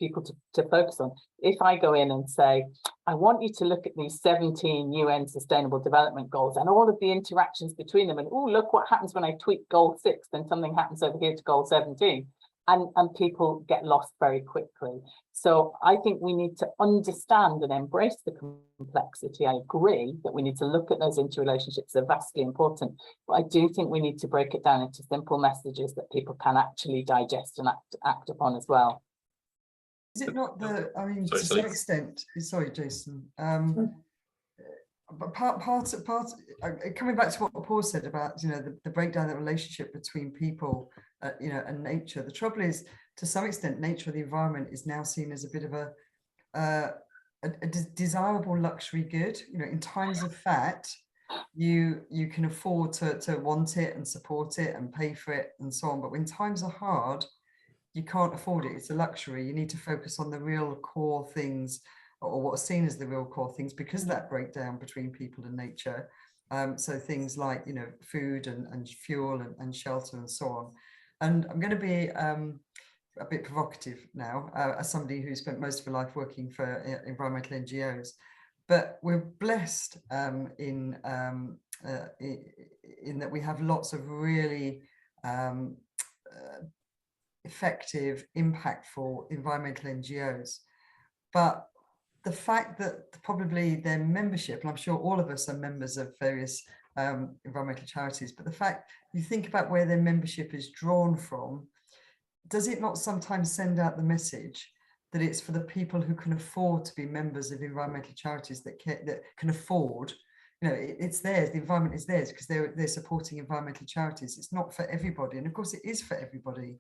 people to focus on. If I go in and say, I want you to look at these 17 UN Sustainable Development Goals and all of the interactions between them, and oh, look what happens when I tweak goal 6, then something happens over here to goal 17. And people get lost very quickly. So I think we need to understand and embrace the complexity. I agree that we need to look at those interrelationships. They're vastly important, but I do think we need to break it down into simple messages that people can actually digest and act upon as well. Is it not to some extent, sorry, Jason, but part coming back to what Paul said about, the breakdown of the relationship between people, and nature. The trouble is, to some extent, nature of the environment is now seen as a bit of a desirable luxury good. In times of fat, you can afford to want it and support it and pay for it and so on. But when times are hard, you can't afford it. It's a luxury. You need to focus on the real core things, or what's seen as the real core things, because of that breakdown between people and nature. So things like, food and fuel and shelter and so on. And I'm going to be a bit provocative now, as somebody who spent most of her life working for environmental NGOs. But we're blessed in that we have lots of really effective, impactful environmental NGOs. But the fact that probably their membership, and I'm sure all of us are members of various environmental charities, but the fact you think about where their membership is drawn from, does it not sometimes send out the message that it's for the people who can afford to be members of environmental charities, that can afford, it's theirs, the environment is theirs because they're supporting environmental charities. It's not for everybody, and of course it is for everybody,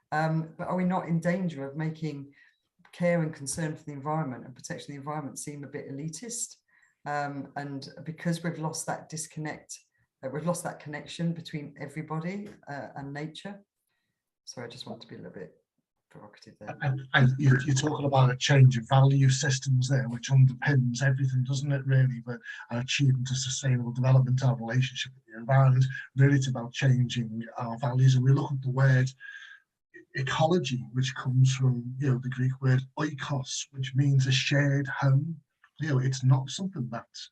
but are we not in danger of making care and concern for the environment and protection of the environment seem a bit elitist? And because we've lost that disconnect, we've lost that connection between everybody and nature. Sorry, I just want to be a little bit provocative there. And you're talking about a change of value systems there, which underpins everything, doesn't it, really? But our achievement of sustainable development, our relationship with the environment, really it's about changing our values. And we look at the word ecology, which comes from, the Greek word oikos, which means a shared home. It's not something that's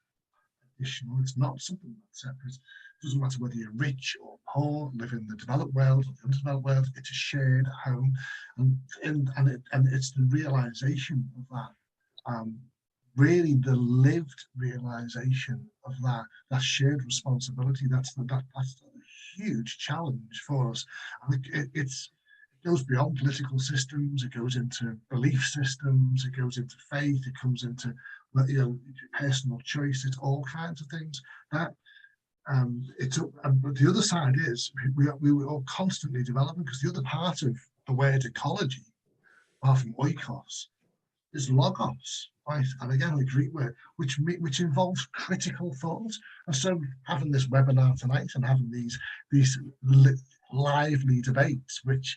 additional, it's not something that's separate. It doesn't matter whether you're rich or poor, live in the developed world or the undeveloped world, it's a shared home. And it's the realization of that, really the lived realization of that shared responsibility. That's a huge challenge for us. And it goes beyond political systems, it goes into belief systems, it goes into faith, it comes into personal choice, it's all kinds of things. But the other side is we were all constantly developing, because the other part of the word ecology, apart from oikos, is logos, right? And again, the Greek word, which involves critical thought. And so having this webinar tonight and having these lively debates, which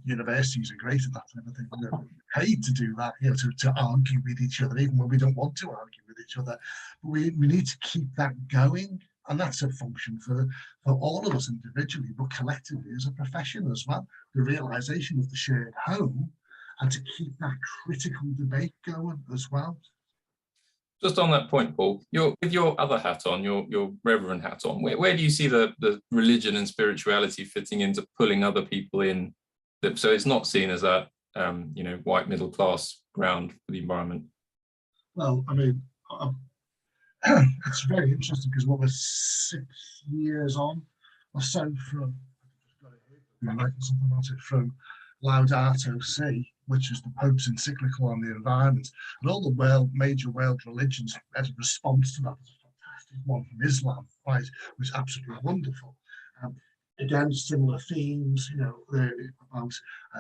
universities are great at that type of thing. We're paid to do that, to argue with each other, even when we don't want to argue with each other. But we need to keep that going. And that's a function for all of us individually, but collectively as a profession as well. The realization of the shared home, and to keep that critical debate going as well. Just on that point, Paul, with your other hat on, your reverend hat on, where do you see the religion and spirituality fitting into pulling other people in? So it's not seen as that, white middle class ground for the environment. Well, I mean, it's very interesting because we're 6 years on or so from Laudato Si, which is the Pope's encyclical on the environment, and all the major world religions had a response to that. There's a fantastic one from Islam, right, which is absolutely wonderful. Again, similar themes, about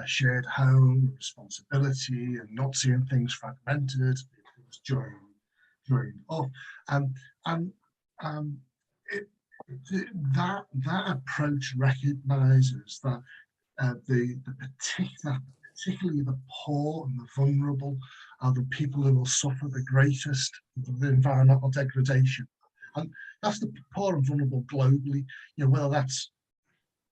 shared home, responsibility, and not seeing things fragmented, things joined up, that approach recognises that particularly the poor and the vulnerable are the people who will suffer the greatest of the environmental degradation, and that's the poor and vulnerable globally. Whether that's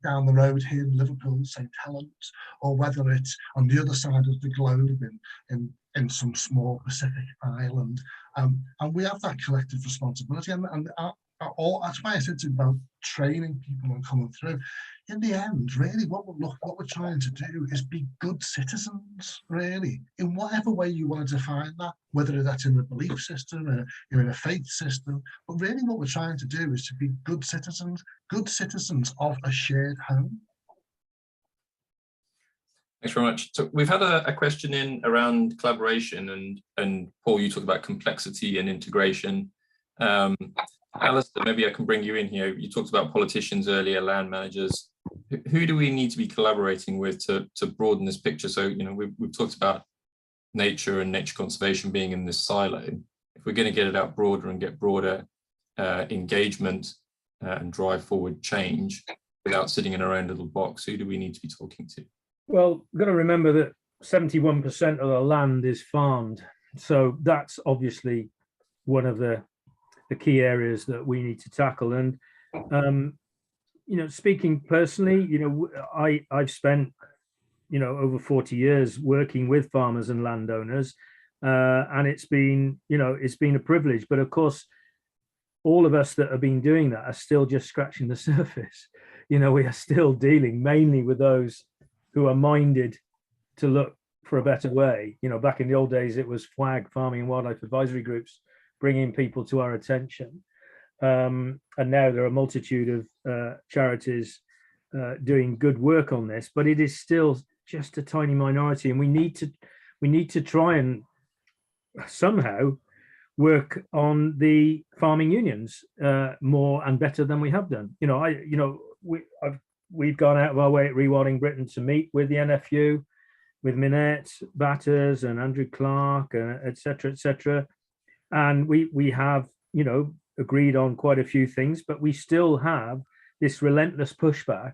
down the road here in Liverpool, St Helens, or whether it's on the other side of the globe in some small Pacific island, and we have that collective responsibility, and that's why I said about training people and coming through. In the end, really, what we're trying to do is be good citizens, really, in whatever way you want to define that, whether that's in a belief system, in a faith system. But really, what we're trying to do is to be good citizens of a shared home. Thanks very much. So we've had a question in around collaboration, and Paul, you talked about complexity and integration. Alastair, maybe I can bring you in here. You talked about politicians earlier, land managers. Who do we need to be collaborating with to broaden this picture? So, we've talked about nature and nature conservation being in this silo. If we're going to get it out broader and get broader engagement and drive forward change without sitting in our own little box, who do we need to be talking to? Well, we've got to remember that 71% of the land is farmed. So that's obviously one of the key areas that we need to tackle. And, speaking personally, I've spent, over 40 years working with farmers and landowners, and it's been a privilege. But of course, all of us that have been doing that are still just scratching the surface. We are still dealing mainly with those who are minded to look for a better way. Back in the old days, it was FWAG, Farming and Wildlife Advisory Groups, bringing people to our attention. And now there are a multitude of charities doing good work on this, but it is still just a tiny minority, and we need to try and somehow work on the farming unions more and better than we have done. We've gone out of our way at Rewilding Britain to meet with the NFU, with Minette Batters and Andrew Clark, et cetera, and we have agreed on quite a few things, but we still have this relentless pushback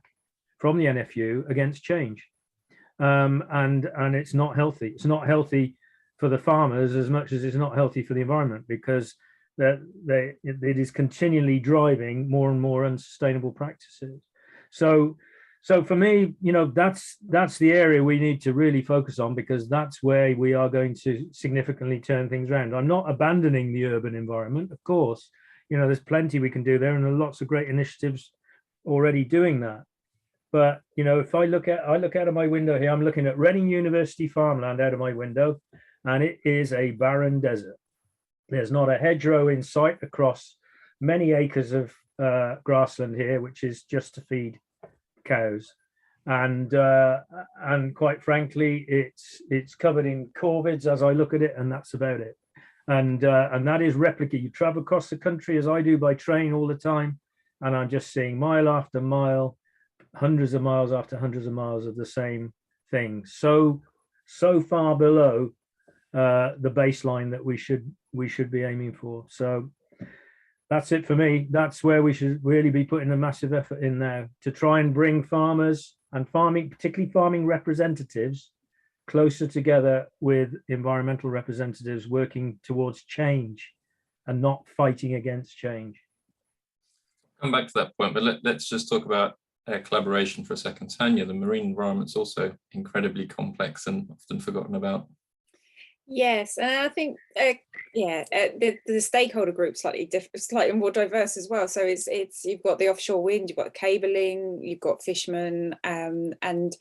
from the NFU against change, and it's not healthy. It's not healthy for the farmers as much as it's not healthy for the environment, because it is continually driving more and more unsustainable practices. So for me, that's the area we need to really focus on, because that's where we are going to significantly turn things around. I'm not abandoning the urban environment, of course. There's plenty we can do there, and there are lots of great initiatives already doing that. But if I look out of my window here, I'm looking at Reading University farmland out of my window, and it is a barren desert. There's not a hedgerow in sight across many acres of grassland here, which is just to feed cows, and quite frankly, it's covered in corvids as I look at it, and that's about it. And that is replicated. You travel across the country as I do by train all the time, and I'm just seeing mile after mile, hundreds of miles after hundreds of miles of the same thing, so far below the baseline that we should be aiming for. So That's it for me. That's where we should really be putting a massive effort in now to try and bring farmers and farming, particularly farming representatives, closer together with environmental representatives working towards change and not fighting against change. Come back to that point, but let's just talk about collaboration for a second. Tanya, the marine environment's also incredibly complex and often forgotten about. Yes, and I think the stakeholder group slightly different, slightly more diverse as well. So it's you've got the offshore wind, you've got cabling, you've got fishermen, and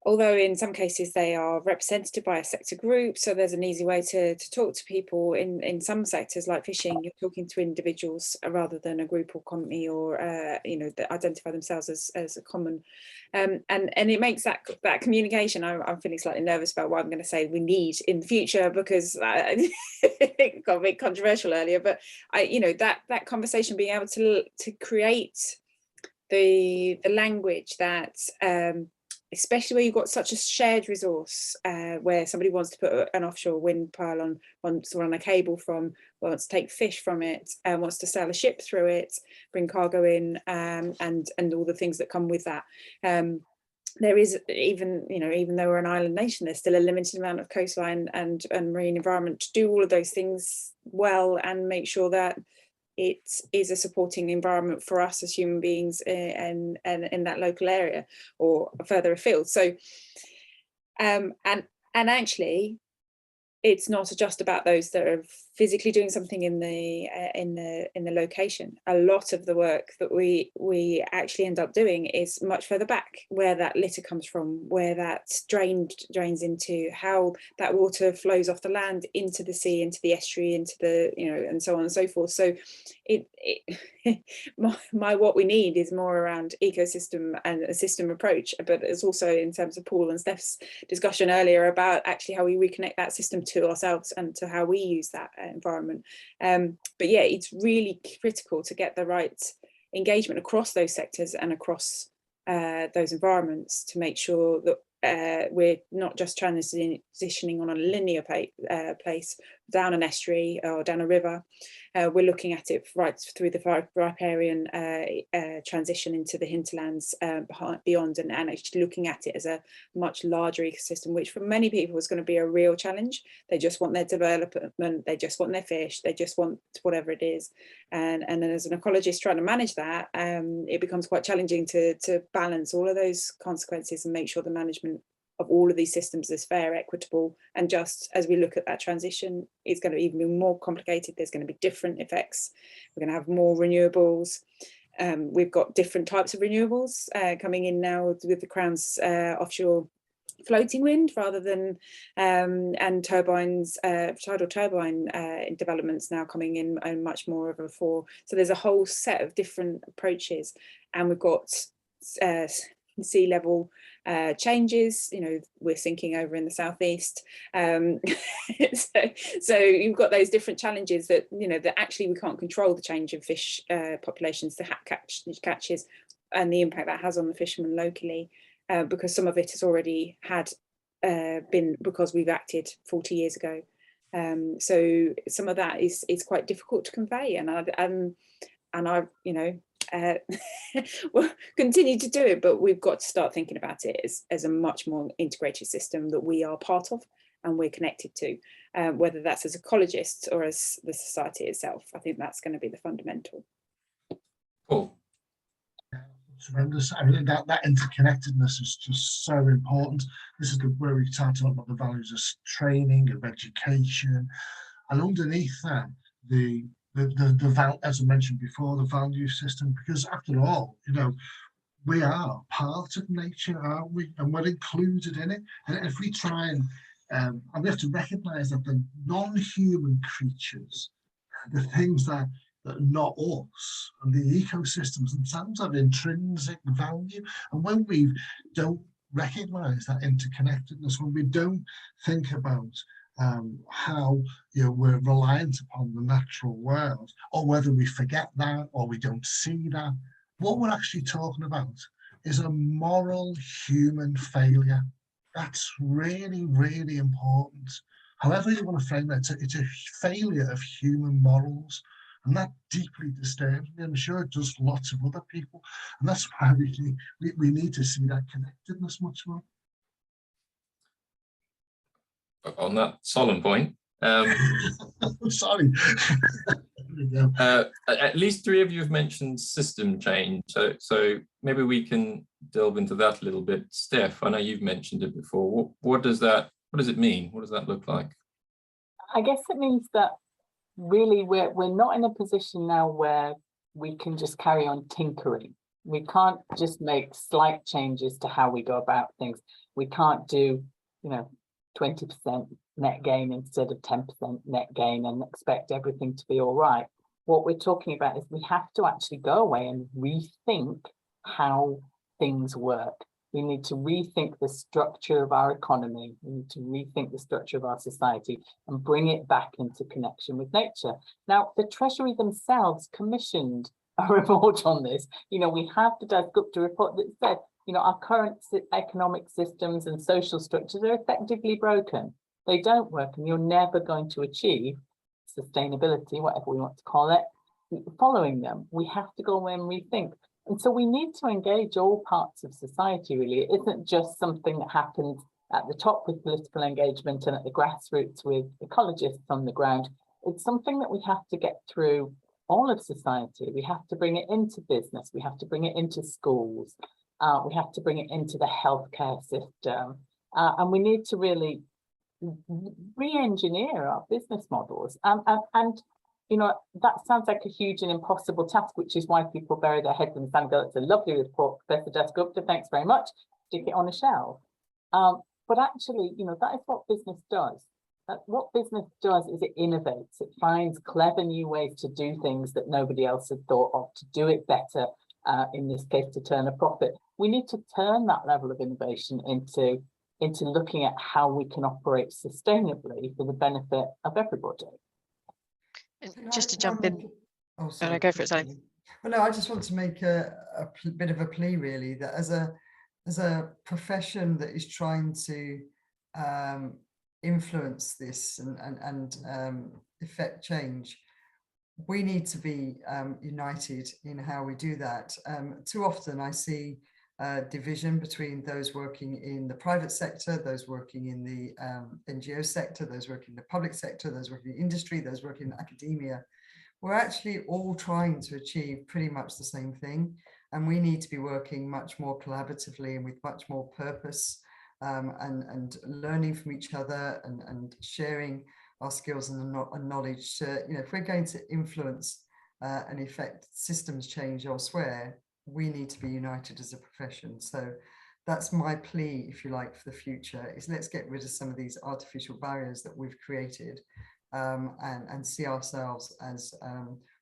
although in some cases they are represented by a sector group, so there's an easy way to talk to people. In some sectors like fishing, you're talking to individuals rather than a group or company, or that identify themselves as a common, and it makes that communication. I'm feeling slightly nervous about what I'm going to say we need in the future, because it got a bit controversial earlier, but that conversation, being able to create the language that especially where you've got such a shared resource, where somebody wants to put an offshore wind pile on, wants to run a cable from, wants to take fish from it, wants to sail a ship through it, bring cargo in, and all the things that come with that. There is, even though we're an island nation, there's still a limited amount of coastline and marine environment to do all of those things well and make sure that it is a supporting environment for us as human beings and in that local area or further afield. So, and actually, it's not just about those that are physically doing something in the location. A lot of the work that we actually end up doing is much further back, where that litter comes from, where that drains into, how that water flows off the land into the sea, into the estuary, into the and so on and so forth. So what we need is more around ecosystem and a system approach, but it's also in terms of Paul and Steph's discussion earlier about actually how we reconnect that system to ourselves and to how we use that environment. But yeah, it's really critical to get the right engagement across those sectors and across those environments to make sure that we're not just transitioning on a linear place down an estuary or down a river. We're looking at it right through the riparian transition into the hinterlands beyond, and actually looking at it as a much larger ecosystem, which for many people is going to be a real challenge. They just want their development, they just want their fish, they just want whatever it is. And then as an ecologist trying to manage that, it becomes quite challenging to balance all of those consequences and make sure the management of all of these systems is fair, equitable, and just as we look at that transition, it's going to even be more complicated. There's going to be different effects. We're going to have more renewables. We've got different types of renewables coming in now with the Crown's offshore floating wind rather than and turbines, tidal turbine developments now coming in much more of a fore. So there's a whole set of different approaches, and we've got sea level changes. We're sinking over in the southeast, so you've got those different challenges that that actually we can't control the change in fish populations, the catches, and the impact that has on the fishermen locally, because some of it has already been because we've acted 40 years ago. So some of that is quite difficult to convey, and I we'll continue to do it, but we've got to start thinking about it as a much more integrated system that we are part of and we're connected to, whether that's as ecologists or as the society itself. I think that's going to be the fundamental. Cool. Tremendous. I mean, that interconnectedness is just so important. This is where we start talking about the values of training, of education, and underneath that, the as I mentioned before, the value system, because after all, we are part of nature, aren't we? And we're included in it. And if we try and we have to recognise that the non-human creatures, the things that are not us, and the ecosystems themselves have intrinsic value. And when we don't recognise that interconnectedness, when we don't think about how we're reliant upon the natural world, or whether we forget that or we don't see that, what we're actually talking about is a moral human failure. That's really, really important. However you want to frame it, it's a failure of human morals. And that deeply disturbs me. I'm sure it does lots of other people. And that's why we need to see that connectedness much more. On that solemn point, sorry. At least 3 of you have mentioned system change, so maybe we can delve into that a little bit. Steph, I know you've mentioned it before. What does it mean? What does that look like? I guess it means that really we're not in a position now where we can just carry on tinkering. We can't just make slight changes to how we go about things. We can't do, 20% net gain instead of 10% net gain and expect everything to be all right. What we're talking about is we have to actually go away and rethink how things work. We need to rethink the structure of our economy. We need to rethink the structure of our society and bring it back into connection with nature. Now, the Treasury themselves commissioned a report on this. We have the Dasgupta report that said, our current economic systems and social structures are effectively broken. They don't work, and you're never going to achieve sustainability, whatever we want to call it, following them. We have to go away and rethink. And so we need to engage all parts of society, really. It isn't just something that happens at the top with political engagement and at the grassroots with ecologists on the ground. It's something that we have to get through all of society. We have to bring it into business. We have to bring it into schools. We have to bring it into the healthcare system. And we need to really re-engineer our business models. And that sounds like a huge and impossible task, which is why people bury their heads in the sand and go, it's a lovely report, Professor Dasgupta, thanks very much, stick it on a shelf. But actually, that is what business does. What business does is it innovates. It finds clever new ways to do things that nobody else had thought of, to do it better, in this case, to turn a profit. We need to turn that level of innovation into looking at how we can operate sustainably for the benefit of everybody. And just to jump in, sorry, go for it, Sally. Well, no, I just want to make a bit of a plea, really, that as a profession that is trying to influence this and effect change, we need to be united in how we do that. Too often I see division between those working in the private sector, those working in the NGO sector, those working in the public sector, those working in industry, those working in academia. We're actually all trying to achieve pretty much the same thing, and we need to be working much more collaboratively and with much more purpose, and learning from each other and sharing our skills and knowledge to, if we're going to influence and effect systems change elsewhere, we need to be united as a profession. So that's my plea, if you like, for the future, is let's get rid of some of these artificial barriers that we've created, and see ourselves as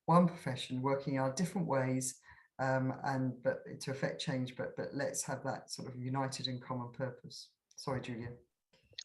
one profession working in our different ways, but to affect change, but let's have that sort of united and common purpose. Sorry, Julia.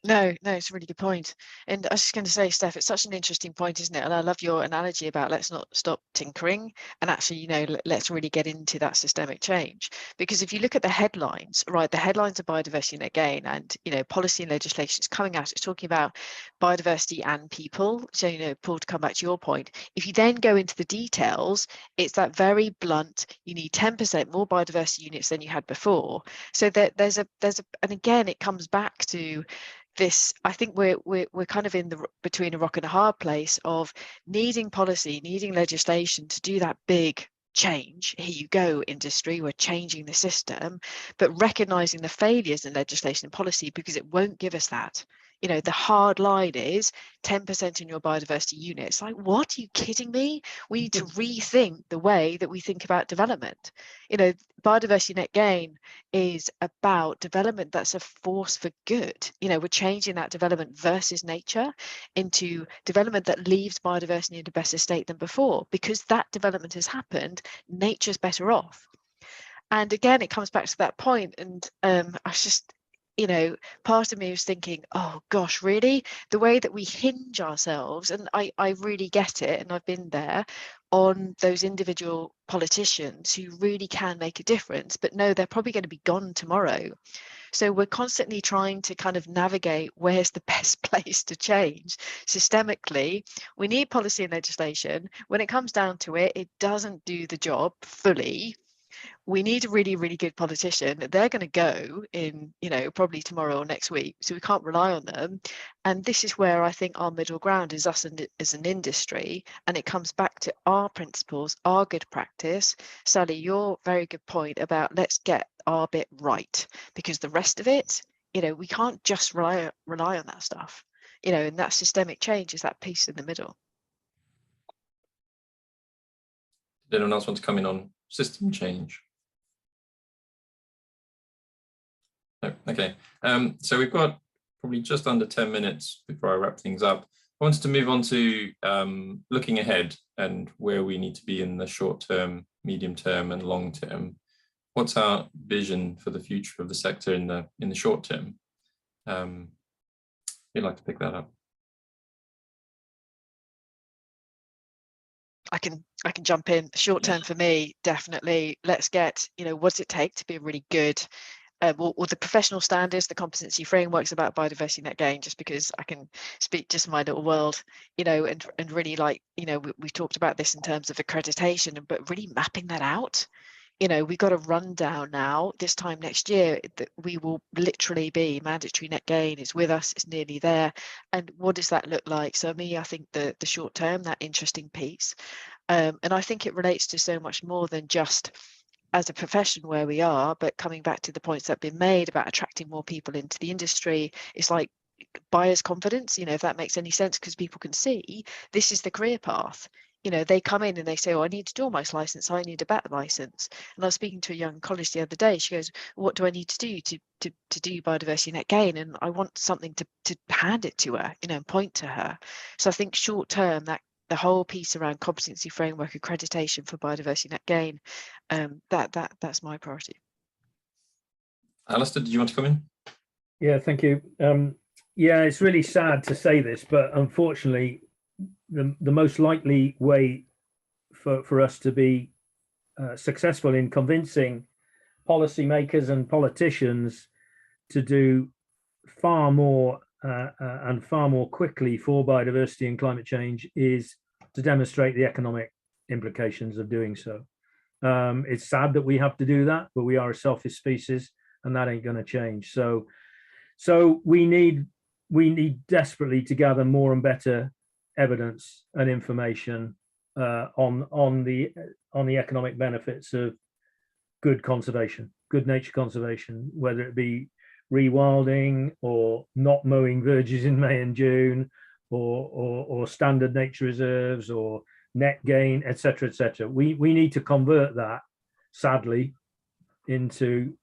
No, it's a really good point. And I was just going to say, Steph, it's such an interesting point, isn't it? And I love your analogy about let's not stop tinkering and actually, let's really get into that systemic change. Because if you look at the headlines, right, the headlines of biodiversity net gain and, policy and legislation is coming out, it's talking about biodiversity and people. So, Paul, to come back to your point, if you then go into the details, it's that very blunt, you need 10% more biodiversity units than you had before. So there's a, and again, it comes back to this. I think we're kind of between a rock and a hard place of needing policy, needing legislation to do that big change. Here you go, industry, we're changing the system, but recognizing the failures in legislation and policy, because it won't give us that. The hard line is 10% in your biodiversity unit. It's like, what? Are you kidding me? We need to rethink the way that we think about development. Biodiversity net gain is about development that's a force for good. We're changing that development versus nature into development that leaves biodiversity in a better state than before. Because that development has happened, nature's better off. And again, it comes back to that point. And I was just, part of me was thinking, oh gosh, really? The way that we hinge ourselves, and I really get it, and I've been there, on those individual politicians who really can make a difference, but no, they're probably going to be gone tomorrow. So we're constantly trying to kind of navigate where's the best place to change systemically. We need policy and legislation. When it comes down to it, it doesn't do the job fully. We need a really, really good politician. They're going to go in, you know, probably tomorrow or next week. So we can't rely on them. And this is where I think our middle ground is us as an industry. And it comes back to our principles, our good practice. Sally, your very good point about let's get our bit right, because the rest of it, you know, we can't just rely on that stuff, you know, and that systemic change is that piece in the middle. Did anyone else want to come in on system change? No? Okay, so we've got probably just under 10 minutes before I wrap things up. I wanted to move on to looking ahead and where we need to be in the short term, medium term and long term. What's our vision for the future of the sector in the short term? You'd like to pick that up? I can jump in. Short term for me, definitely. Let's get, you know, what does it take to be a really good, well, the professional standards, the competency frameworks about biodiversity net gain, just because I can speak just my little world, you know, and really like, you know, we've talked about this in terms of accreditation, but really mapping that out. You know, we've got a rundown now this time next year that we will literally be mandatory net gain is with us, it's nearly there. And what does that look like? So me, I think the short term, that interesting piece. And I think it relates to so much more than just as a profession where we are, but coming back to the points that have been made about attracting more people into the industry, it's like buyer's confidence, you know, if that makes any sense, because people can see this is the career path. You know, they come in and they say, oh, I need a dormouse license, I need a bat license. And I was speaking to a young college the other day. She goes, what do I need to do to do biodiversity net gain? And I want something to hand it to her, you know, and point to her. So I think short term, that the whole piece around competency framework accreditation for biodiversity net gain, that's my priority. Alastair, did you want to come in? Yeah, thank you. Yeah, it's really sad to say this, but unfortunately, the most likely way for us to be successful in convincing policymakers and politicians to do far more and far more quickly for biodiversity and climate change is to demonstrate the economic implications of doing so. It's sad that we have to do that, but we are a selfish species and that ain't going to change. So we need desperately to gather more and better evidence and information on the economic benefits of good conservation, good nature conservation, whether it be rewilding or not mowing verges in May and June, or standard nature reserves or net gain, etc., etc. We need to convert that, sadly, into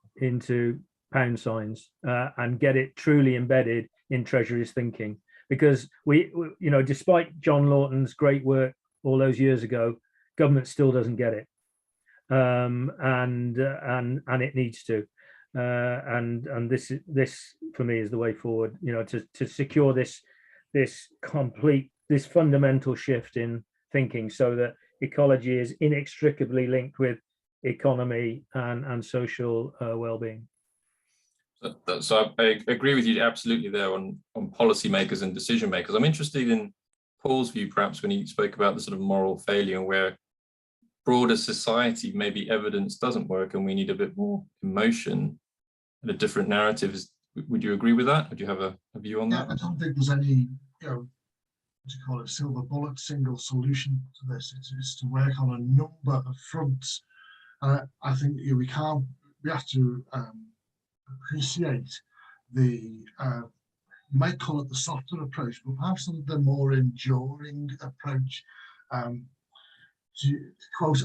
pound signs and get it truly embedded in Treasury's thinking. Because we, you know, despite John Lawton's great work all those years ago, government still doesn't get it, and it needs to. And this for me is the way forward. You know, to secure this fundamental shift in thinking, so that ecology is inextricably linked with economy and social well-being. So I agree with you absolutely there on policymakers and decision makers. I'm interested in Paul's view, perhaps, when he spoke about the sort of moral failure, where broader society, maybe evidence doesn't work and we need a bit more emotion and a different narrative. Would you agree with that? Would you have a view on that? I don't think there's any, you know, what do you call it, silver bullet, single solution to this. It's to work on a number of fronts. I think, you know, we have to appreciate the, you might call it the softer approach, but perhaps the more enduring approach. To quote,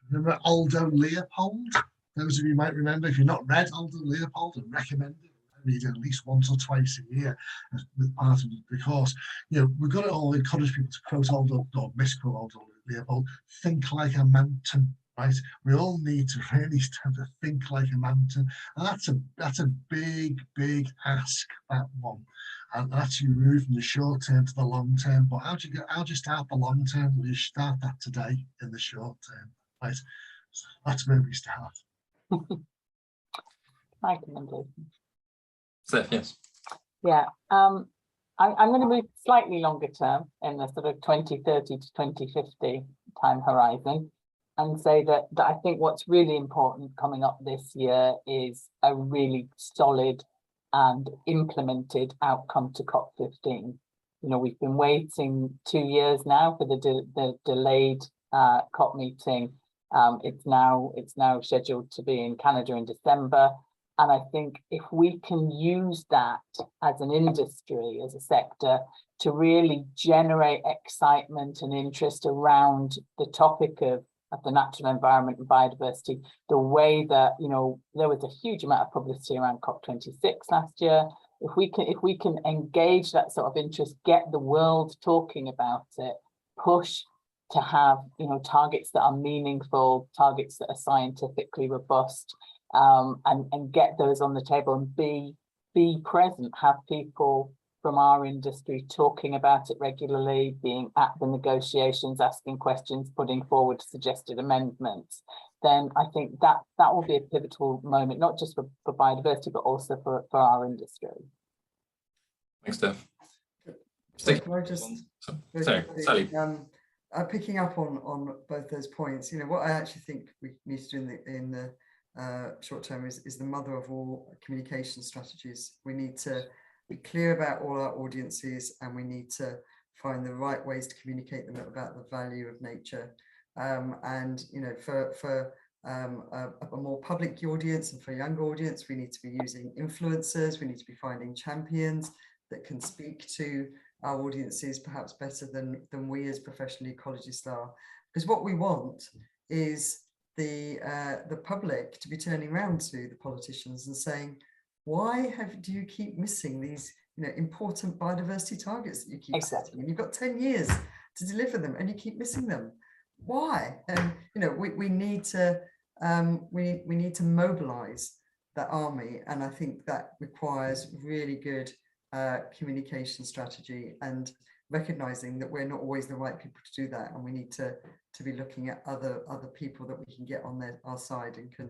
remember Aldo Leopold? Those of you might remember, if you've not read Aldo Leopold, I recommend it. Read it at least once or twice a year as part of the course. You know, we've got to all encourage people to quote Aldo, or misquote Aldo Leopold, think like a mountain, right? We all need to really start to think like a mountain. And that's a big ask, that one. And actually move from the short term to the long term. But how do you start the long term? Well, you start that today in the short term, right? So that's where we start. Recommendation. Steph, yes. Yeah, I'm going to move slightly longer term in the sort of 2030 to 2050 time horizon, and say that I think what's really important coming up this year is a really solid and implemented outcome to COP15. You know, we've been waiting 2 years now for the delayed COP meeting. It's now scheduled to be in Canada in December. And I think if we can use that as an industry, as a sector, to really generate excitement and interest around the topic of the natural environment and biodiversity, the way that, you know, there was a huge amount of publicity around COP26 last year. If we can engage that sort of interest, get the world talking about it, push to have, you know, targets that are meaningful, targets that are scientifically robust, and get those on the table and be present, have people from our industry talking about it regularly, being at the negotiations, asking questions, putting forward suggested amendments, then I think that will be a pivotal moment, not just for biodiversity, but also for our industry. Thanks, Steph. Can I just sorry, Sally. Picking up on both those points, you know, what I actually think we need to do in the short term is the mother of all communication strategies. We need to be clear about all our audiences, and we need to find the right ways to communicate them about the value of nature. And you know, for a more public audience and for a younger audience, we need to be using influencers. We need to be finding champions that can speak to our audiences perhaps better than we as professional ecologists are. Because what we want is the public to be turning around to the politicians and saying, why do you keep missing these, you know, important biodiversity targets that you keep setting? And you've got 10 years to deliver them, and you keep missing them. Why? And you know, we need to mobilize that army, and I think that requires really good communication strategy and recognizing that we're not always the right people to do that, and we need to be looking at other people that we can get on our side and can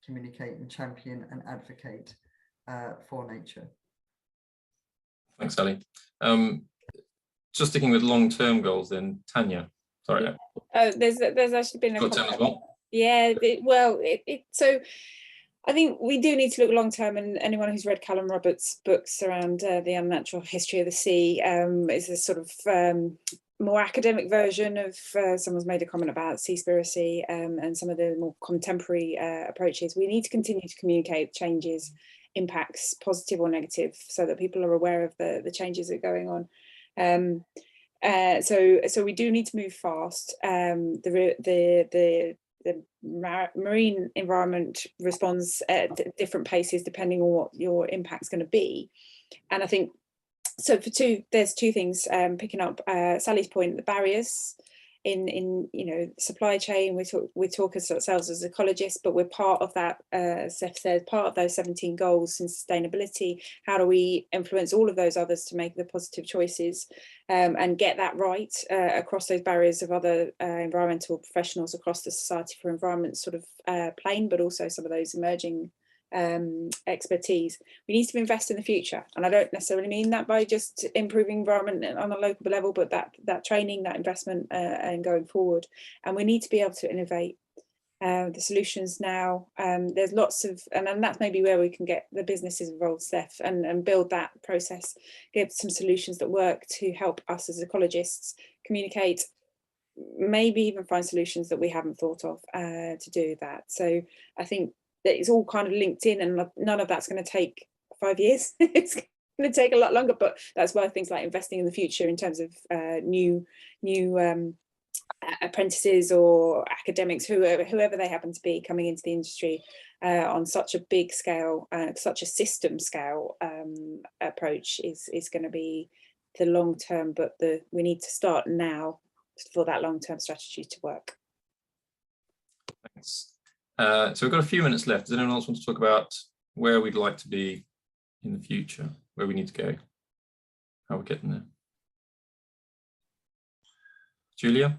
communicate and champion and advocate for nature. Thanks, Sally. Just sticking with long-term goals, then Tanya. Sorry. There's actually been a short-term as well. Yeah, so I think we do need to look long term, and anyone who's read Callum Roberts' books around the unnatural history of the sea is a sort of more academic version of someone's made a comment about seaspiracy and some of the more contemporary approaches. We need to continue to communicate changes, impacts, positive or negative, so that people are aware of the changes that are going on. So we do need to move fast. The marine environment responds at different paces depending on what your impact's going to be. And I think, so there's two things, picking up Sally's point, the barriers in you know, supply chain. We talk as ourselves as ecologists, but we're part of that, Steph said, part of those 17 goals in sustainability. How do we influence all of those others to make the positive choices and get that right across those barriers of other environmental professionals across the Society for Environment sort of plane, but also some of those emerging expertise. We need to invest in the future, and I don't necessarily mean that by just improving environment on a local level, but that training, that investment, and going forward. And we need to be able to innovate the solutions now. There's lots of, and that's maybe where we can get the businesses involved, Steph, and build that process, give some solutions that work to help us as ecologists communicate, maybe even find solutions that we haven't thought of to do that. So I think that it's all kind of linked in, and none of that's going to take 5 years. It's going to take a lot longer, but that's why things like investing in the future in terms of new apprentices or academics, whoever they happen to be, coming into the industry on such a big scale, such a system scale approach is going to be the long term, but we need to start now for that long term strategy to work. Thanks. So we've got a few minutes left. Does anyone else want to talk about where we'd like to be in the future, where we need to go, how we're getting there? Julia?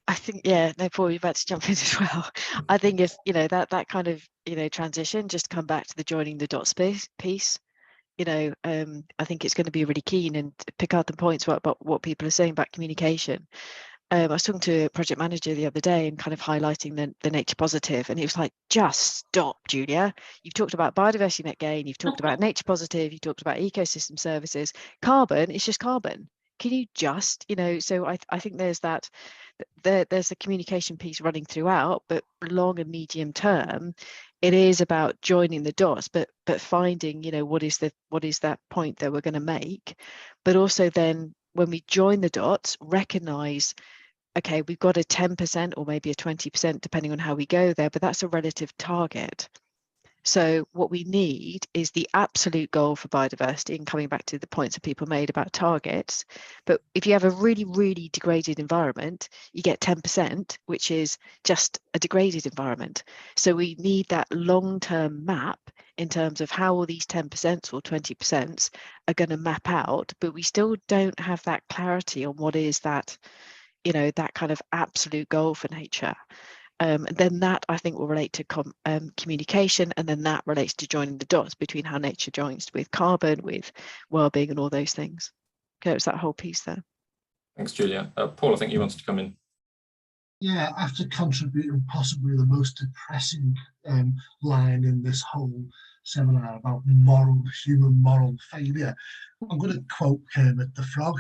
I think, yeah, no, Paul, you're about to jump in as well. I think if, you know, that kind of, you know, transition, just come back to the joining the dots piece. I think it's going to be really keen and pick out the points about what people are saying about communication. I was talking to a project manager the other day and kind of highlighting the nature positive, and it was like, just stop, Julia. You've talked about biodiversity net gain, you've talked about nature positive, you've talked about ecosystem services. Carbon, it's just carbon. Can you just, so I think there's that, there's a communication piece running throughout, but long and medium term, it is about joining the dots, but finding, what is that point that we're going to make, but also then when we join the dots, recognize, okay, we've got a 10% or maybe a 20%, depending on how we go there, but that's a relative target. So what we need is the absolute goal for biodiversity, and coming back to the points that people made about targets. But if you have a really, really degraded environment, you get 10%, which is just a degraded environment. So we need that long-term map in terms of how all these 10% or 20% are going to map out, but we still don't have that clarity on what is that, that kind of absolute goal for nature. And then that I think will relate to communication, and then that relates to joining the dots between how nature joins with carbon, with well-being, and all those things. Okay, it's that whole piece there. Thanks, Julia. Paul, I think you wanted to come in. Yeah, after contributing possibly the most depressing line in this whole seminar about human moral failure, I'm going to quote Kermit the Frog.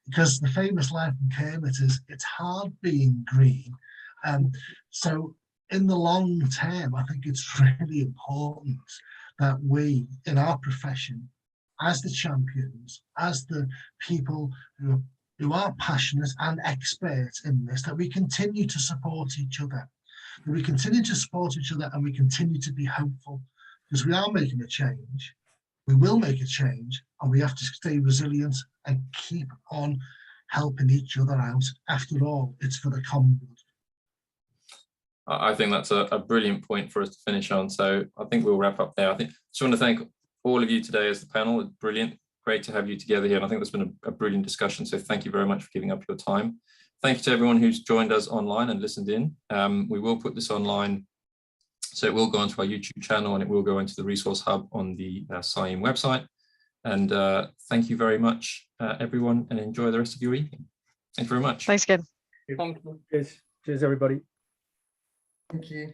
Because the famous line from Kermit is, "It's hard being green." So in the long term, I think it's really important that we, in our profession, as the champions, as the people who are passionate and experts in this, that we continue to support each other. That we continue to support each other and we continue to be hopeful, because we are making a change. We will make a change, and we have to stay resilient and keep on helping each other out. After all, it's for the common good. I think that's a brilliant point for us to finish on. So I think we'll wrap up there. I just want to thank all of you today as the panel. It's brilliant. Great to have you together here. And I think there's been a brilliant discussion. So thank you very much for giving up your time. Thank you to everyone who's joined us online and listened in. We will put this online. So it will go onto our YouTube channel, and it will go into the resource hub on the CIEEM website. And thank you very much, everyone, and enjoy the rest of your evening. Thank you very much. Thanks again. Thank you. Cheers, everybody. Thank you.